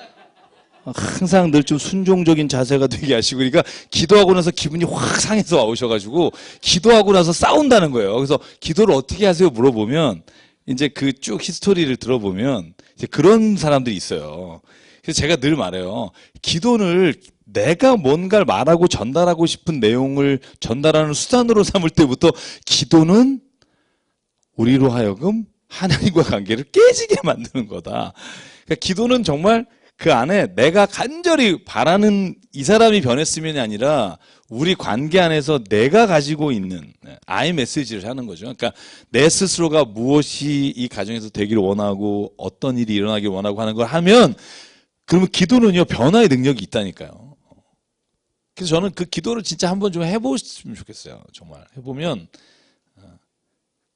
항상 늘 좀 순종적인 자세가 되게 하시고, 그러니까 기도하고 나서 기분이 확 상해서 오셔가지고 기도하고 나서 싸운다는 거예요. 그래서 기도를 어떻게 하세요? 물어보면 이제 그 쭉 히스토리를 들어보면 이제 그런 사람들이 있어요. 그래서 제가 늘 말해요. 기도를 내가 뭔가를 말하고 전달하고 싶은 내용을 전달하는 수단으로 삼을 때부터 기도는 우리로 하여금 하나님과 관계를 깨지게 만드는 거다. 그러니까 기도는 정말 그 안에 내가 간절히 바라는 이 사람이 변했으면이 아니라 우리 관계 안에서 내가 가지고 있는 아이 메시지를 하는 거죠. 그러니까 내 스스로가 무엇이 이 가정에서 되기를 원하고 어떤 일이 일어나길 원하고 하는 걸 하면, 그러면 기도는요 변화의 능력이 있다니까요. 그래서 저는 그 기도를 진짜 한번 좀 해보셨으면 좋겠어요. 정말 해보면,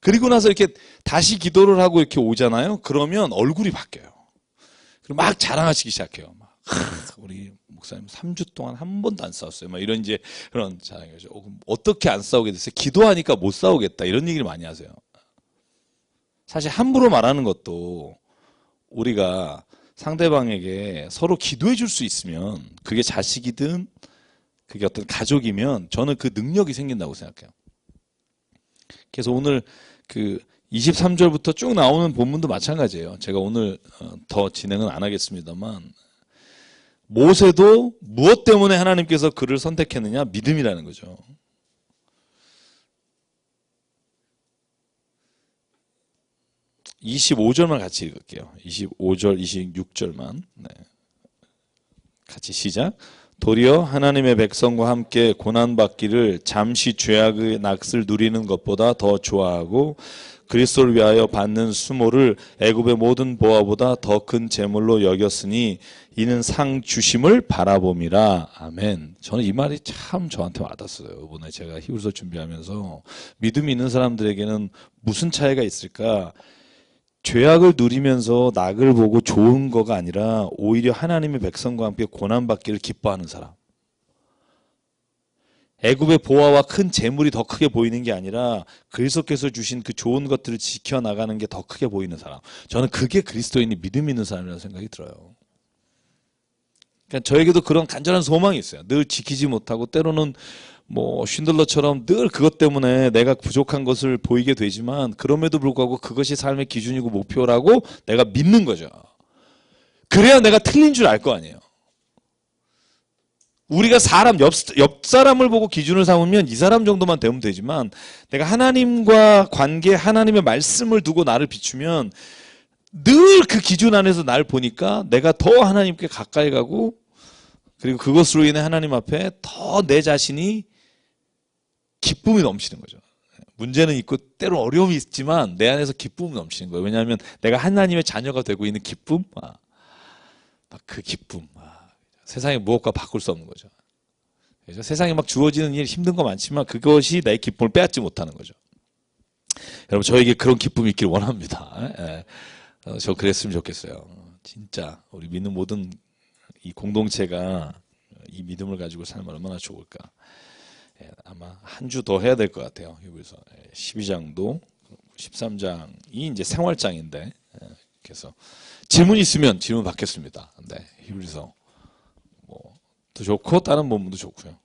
그리고 나서 이렇게 다시 기도를 하고 이렇게 오잖아요. 그러면 얼굴이 바뀌어요. 그리고 막 자랑하시기 시작해요. 우리 목사님 3주 동안 한 번도 안 싸웠어요. 막 이런 이제 그런 자랑이죠. 어떻게 안 싸우게 됐어요? 기도하니까 못 싸우겠다. 이런 얘기를 많이 하세요. 사실 함부로 말하는 것도 우리가 상대방에게 서로 기도해 줄 수 있으면, 그게 자식이든 그게 어떤 가족이면 저는 그 능력이 생긴다고 생각해요. 그래서 오늘 그 23절부터 쭉 나오는 본문도 마찬가지예요. 제가 오늘 더 진행은 안 하겠습니다만, 모세도 무엇 때문에 하나님께서 그를 선택했느냐? 믿음이라는 거죠. 25절만 같이 읽을게요. 25절, 26절만. 네. 같이 시작. 도리어 하나님의 백성과 함께 고난받기를 잠시 죄악의 낙을 누리는 것보다 더 좋아하고 그리스도를 위하여 받는 수모를 애굽의 모든 보화보다 더 큰 재물로 여겼으니 이는 상 주심을 바라봄이라. 아멘. 저는 이 말이 참 저한테 와닿았어요. 이번에 제가 히브리서 준비하면서 믿음이 있는 사람들에게는 무슨 차이가 있을까? 죄악을 누리면서 낙을 보고 좋은 거가 아니라 오히려 하나님의 백성과 함께 고난받기를 기뻐하는 사람. 애굽의 보화와 큰 재물이 더 크게 보이는 게 아니라 그리스도께서 주신 그 좋은 것들을 지켜나가는 게 더 크게 보이는 사람. 저는 그게 그리스도인이 믿음 있는 사람이라는 생각이 들어요. 그러니까 저에게도 그런 간절한 소망이 있어요. 늘 지키지 못하고 때로는 뭐 쉰들러처럼 늘 그것 때문에 내가 부족한 것을 보이게 되지만 그럼에도 불구하고 그것이 삶의 기준이고 목표라고 내가 믿는 거죠. 그래야 내가 틀린 줄 알 거 아니에요. 우리가 사람 옆 사람을 보고 기준을 삼으면 이 사람 정도만 되면 되지만 내가 하나님과 관계 하나님의 말씀을 두고 나를 비추면 늘 그 기준 안에서 날 보니까 내가 더 하나님께 가까이 가고 그리고 그것으로 인해 하나님 앞에 더 내 자신이 기쁨이 넘치는 거죠. 문제는 있고 때로 어려움이 있지만 내 안에서 기쁨이 넘치는 거예요. 왜냐하면 내가 하나님의 자녀가 되고 있는 기쁨, 그 기쁨, 세상에 무엇과 바꿀 수 없는 거죠. 그래서 세상에 막 주어지는 일 힘든 거 많지만 그것이 내 기쁨을 빼앗지 못하는 거죠. 여러분 저에게 그런 기쁨이 있길 원합니다. 저 그랬으면 좋겠어요. 진짜 우리 믿는 모든 이 공동체가 이 믿음을 가지고 살면 얼마나 좋을까. 아마 한 주 더 해야 될 것 같아요. 히브리서 12장도 13장이 이제 생활장인데 그래서 질문 있으면 질문 받겠습니다. 네, 히브리서 뭐 더 좋고 다른 본문도 좋고요.